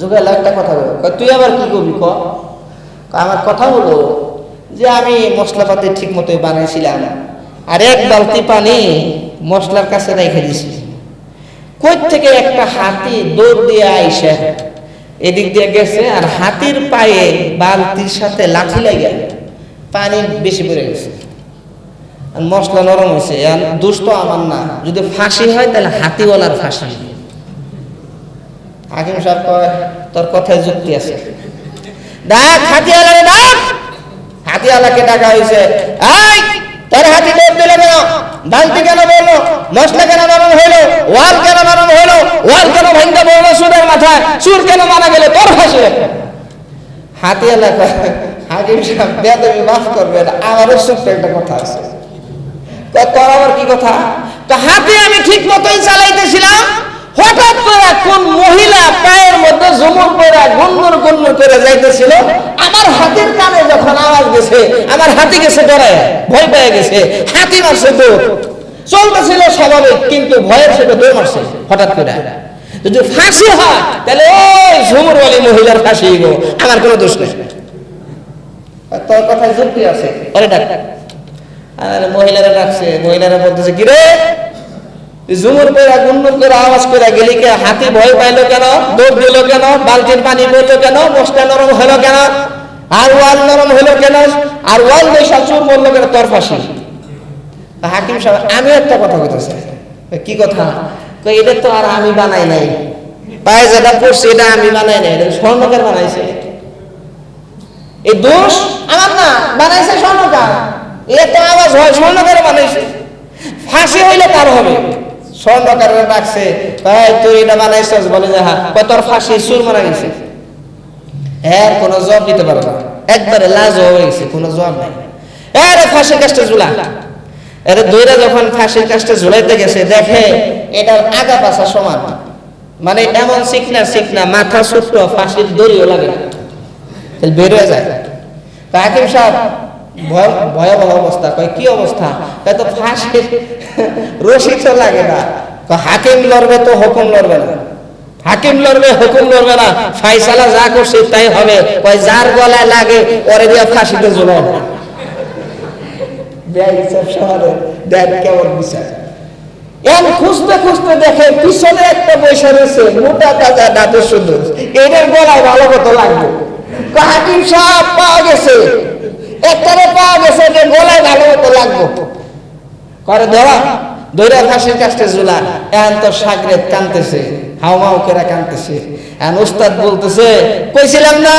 যুগালে একটা কথা বল, তুই আবার কি করবি ক? আমার কথা হলো যে আমি মশলাপাতি ঠিক মতোই বানাইছিলাম, আর এক বালতি পানি মশলার কাছে রেখে দিছি। কই থেকে একটা হাতি দৌড় দিয়ে আইসা এদিক দিয়ে গেছে, আর হাতির পায়ে বালতির সাথে লাঠি লাগে পানি বেশি পড়ে গেছে, আর মশলা নরম হয়েছে। দোষ তো আমার না, যদি ফাঁসি হয় তাহলে হাতিওয়ালার ফাঁসি। হাকিম সাহেব কয়, তোর কথায় যুক্তি আছে, ডাক হাতিওয়ালারে ডাক। হাতিওয়ালাকে ডাকা হয়েছে, এই তোর হাতি দৌড় দিল কেন? বালতি কেন বললো? মশলা কেন নরম হইলো? ওয়াল কেন নরম হইলো? ওয়াল কেন ভাঙতে বললো? সুরের মাথায় সুর কেন মারা গেলে তোর ফাঁসি। হাতিওয়ালা কয়, হাকিম সাহেব বেয়াদবি মাফ করবেন, আমারও ছোট্ট একটা কথা আছে। তোর আবার কি কথা? তো হাতি আমি ঠিক মতোই চালাইতেছিলাম, হঠাৎ করে কোন মহিলা পায়ের মধ্যে জমুর পরে গুনগুন গুনগুন করে যাইতেছিল, আমার হাতির কানে যখন আওয়াজ গেছে, আমার হাতি গেছে ডরায়, ভয় পেয়ে গেছে, হাতি মারছে দৌড়। চলতেছিল স্বাভাবিক, কিন্তু ভয়ের সাথে দৌড় মারছে হঠাৎ করে। যদি ফাঁসি হয় তাহলে ওই ঝুমুরওয়ালি মহিলার ফাঁসি হইব, আমার কোনো দোষ নেই। তোর কথায় যুক্তি আছে, ওরে ডাক। আর মহিলারা ডাকছে, মহিলারা বলতেছে, কি রে ঝুমুর করে গুনগুন করে আওয়াজ করে গেলি কে? হাতি ভয় পাইলো কেন? দৌড় দিল কেন? বালতির পানি পড়লো কেন? মশলা নরম হলো কেন? আর ওয়াল নরম হলো কেন? আর ওয়াল বৈশা চুর বললো কেন? তোর ফাঁসি। হাকিম সাহেব আমি একটা কথা বলতেছি। কি কথা? এটা তো আর আমি বানাই নাই, পায়ে যেটা পড়ছে এটা আমি বানাই নাই, এটা স্বর্ণকার বানাইছে। এই দোষ আমার না, বানাইছে স্বর্ণকার। এটা আওয়াজ হয় স্বর্ণকার বানাইছে, ফাঁসি হইলে তার হবে। স্বর্ণকারের ডাকছে, তুই এটা বানাইছিস? বলে যে হ্যাঁ। তোর ফাঁসি, সুর মারা গেছে। এর কোনো জবাব দিতে পারে না, একবারে লাজ হয়ে গেছে, কোনো জবাব নাই। এর ফাঁসির কাজটা ঝুলা, এর দইরা যখন ফাঁসির কাজটা ঝুলাইতে গেছে, দেখে এটার আগা পাশা সমান, মানে এমন চিকনা চিকনা, মাথা ছোট্ট, ফাঁসির দড়িও লাগে না, বের হয়ে যায়। হাকিম সাহেব ভয়াবহ অবস্থা। কয় কি অবস্থা? তো ফাঁসির রশি তো লাগে না। হাকিম লড়বে তো হুকুম লড়বে না, হাকিম লড়বে হুকুম লড়বে না, ফাইসালা যা করছে তাই হবে। কয় যার গলায় লাগে ওরে দিয়ে ফাঁসিতে ঝুলায়। কেমন বিচার! খুঁজতে খুঁজতে দেখে পিছনে একটা বৈশা রয়েছে, মোটা তাজা দাঁতের সুন্দর, এদের গলায় ভালো মতো লাগবে। হাকিম সাহেব পাওয়া গেছে, একটারে পাওয়া গেছে, যে গলায় ভালো মতো লাগবো। করে ধরা ধরে ফাঁসির কাছে ঝুলা। এখন তো সাগরেদ কানতেছে, হাওমাও করে কানতেছে। এখন উস্তাদ বলতেছে, কইছিলাম না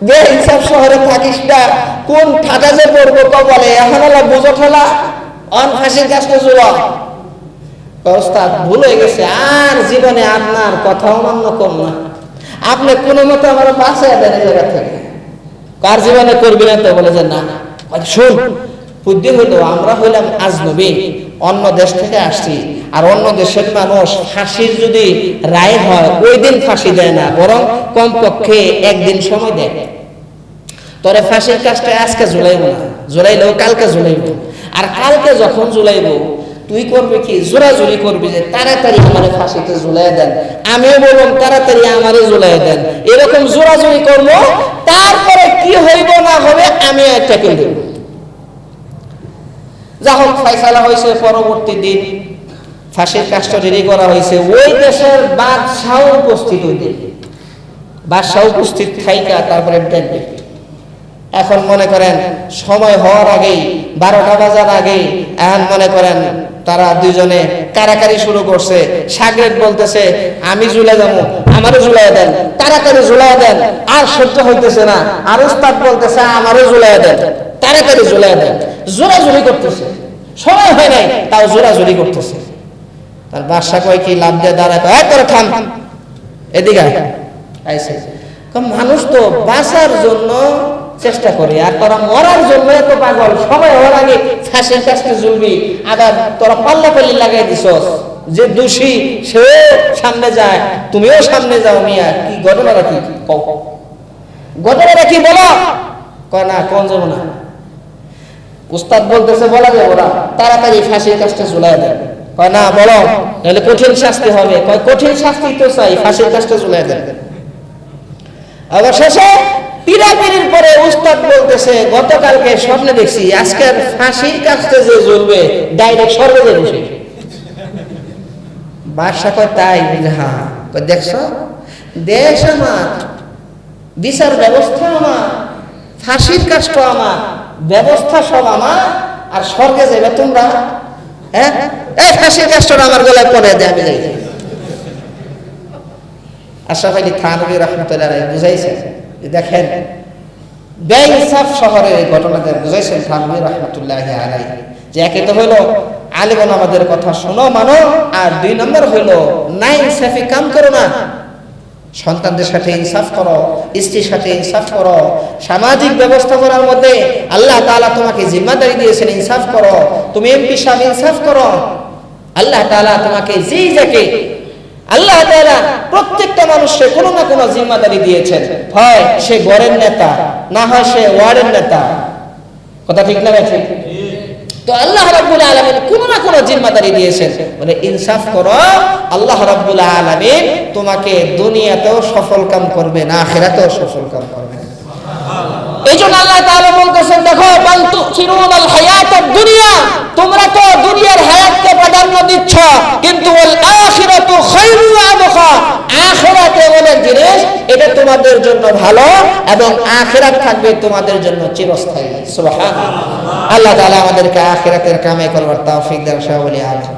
যে হিসাব শহরে থাকিস না, কোন ঠাটা যে পড়বো কবলে, এখন হলো বুঝো ঠেলা, অন ফাঁসির কাছে ঝুলা। উস্তাদ ভুল হয়ে গেছে, আর জীবনে আপনার কথা অমান্য কম না, আপনি কোনো মতো আমার বাঁচায় দেন এই জায়গা থেকে। কার জীবনে করবি না তো? বলে যে না। শোন, বুদ্ধি হইলো আমরা হইলাম আজনবী, অন্য দেশ থেকে আসছি, আর অন্য দেশের মানুষ ফাঁসির যদি রায় হয় ওই দিন ফাঁসি দেয় না, বরং কমপক্ষে একদিন সময় দেয়। তোরে ফাঁসির কাজটা আজকে ঝুলাইব না, ঝুলাইলেও কালকে ঝুলাইব। আর কালকে যখন ঝুলাইব তুই করবি কি? জোরাজুরি করবি যে তাড়াতাড়ি আমারে ফাঁসিতে ঝুলাই দেন। আমিও বললাম তাড়াতাড়ি আমারে ঝুলাই দেন। এরকম জোরাজুরি করবো, তারপরে কি হইব না হবে আমি একটা কেউ দেব। যা হোক, ফয়সালা হয়েছে। পরবর্তী দিন ফাঁসির কাজটা রেডি করা হয়েছে। ওই দেশের বাদশাহ উপস্থিত, ওই দিন বাদশাহ উপস্থিত থাইকা তারপরে দেখবে। এখন মনে করেন সময় হওয়ার আগেই, 12টা বাজার আগেই, এখন মনে করেন তারা দুজনে কারাকারি শুরু করছে। সাগরেদ বলতেছে আমি ঝুলে যাবো, আমারও ঝুলাই দেন, তাড়াতাড়ি ঝুলাই দেন, আর সহ্য হইতেছে না। আর উস্তাদ বলতেছে আমারও ঝুলাই দেন, তাড়াতাড়ি ঝুলাই দেন। জোরাজুরি করতেছে, সময় হয় নাই তাও জোরাজুরি করতেছে। তার বাদশা কয় কি লাভ দিয়ে দাঁড়ায়, তোরা থাম, এদিকে আইছে। মানুষ তো বাঁচার জন্য চেষ্টা করে, আর তোরা মরার জন্য এত পাগল। সময় হওয়ার আগে ফাঁসির কাছে ঝুলবি, আবার তোরা পাল্লাপাল্লি লাগাই দিছস। যে দোষী সেও সামনে যায়, তুমিও সামনে যাও। মিয়া কি ঘটনাটা কি? ঘটনাটা কি বলো? কয় না কোন যাব না। উস্তাদ বলতেছে বলা যাবে না, তাড়াতাড়ি ফাঁসির কাজটা ঝুলাই দেন। কয় না বলো, তাহলে কঠিন শাস্তি হবে। কয় কঠিন শাস্তি তো চাই, ফাঁসির কাজটা ঝুলাই দেন। অবশেষে পিড়াপিড়ির পরে উস্তাদ বলতেছে গতকালকে স্বপ্নে দেখছি আজকের ফাঁসির কাজটা যে ঝুলবে ডাইরেক্ট স্বর্গে বসে। বাদশা কয় তাই? হ্যাঁ। কয় দেখছো, দেশ আমার, বিচার ব্যবস্থা আমার, ফাঁসির কাজটা আমার, ব্যবস্থা সব আমার, আর স্বর্গে যাবে তোমরা। হ্যাঁ, এই ফাঁসির কাজটা আমার গলায় পরে দেয়, আমি যাই। আশরাফ আলী থানভী রাহমাতুল্লাহ আলাইহি বুঝাইছেন যে দেখেন বেইনসাফ শহরের এই ঘটনাটা বুঝাইছেন থানভী রাহমাতুল্লাহ আলাইহি, যে একে তো হলো আলেম আমাদের কথা শোনো মানো, আর 2 নম্বর হলো না ইনসাফি কাম করো না। সন্তানদের সাথে ইনসাফ করো, স্ত্রীর সাথে ইনসাফ করো, সামাজিক ব্যবস্থাপনার মধ্যে আল্লাহ তাআলা তোমাকে জিম্মাদারি দিয়েছেন, ইনসাফ করো। তুমি এমপি সাহেব ইনসাফ করো। আল্লাহ তাআলা তোমাকে যেই যাকে আল্লাহ তাআলা প্রত্যেকটা মানুষকে কোনো না কোনো জিম্মাদারি দিয়েছেন, হয় সে ঘরের নেতা, না হয় সে ওয়ার্ডের নেতা। কথা ঠিক না ঠিক? তো আল্লাহ রাব্বুল আলামিন কোনো না কোনো জিম্মাদারি দিয়েছেন, মানে ইনসাফ করো। আল্লাহ রাব্বুল আলামিন তোমাকে দুনিয়াতেও সফল কাম করবে, না আখিরাতেও সফল কাম করবে। এইজন্য আল্লাহ তাআলা বলতেছেন দেখো বাল তুসিরুনাল হায়াতাদ দুনিয়া, তোমরা তো দুনিয়ার হায়াতকে প্রাধান্য দিচ্ছ, কিন্তু ওয়াল আখিরাতু খায়রুন ওয়া আবকা, আখিরাতে বলে জিনিস এটা তোমাদের জন্য ভালো এবং আখিরাত থাকবে তোমাদের জন্য চিরস্থায়ী। সুবহানাল্লাহ। আল্লাহ তাআলা আমাদেরকে আখিরাতের কামাই করবার তৌফিক দান। সকলে আমিন।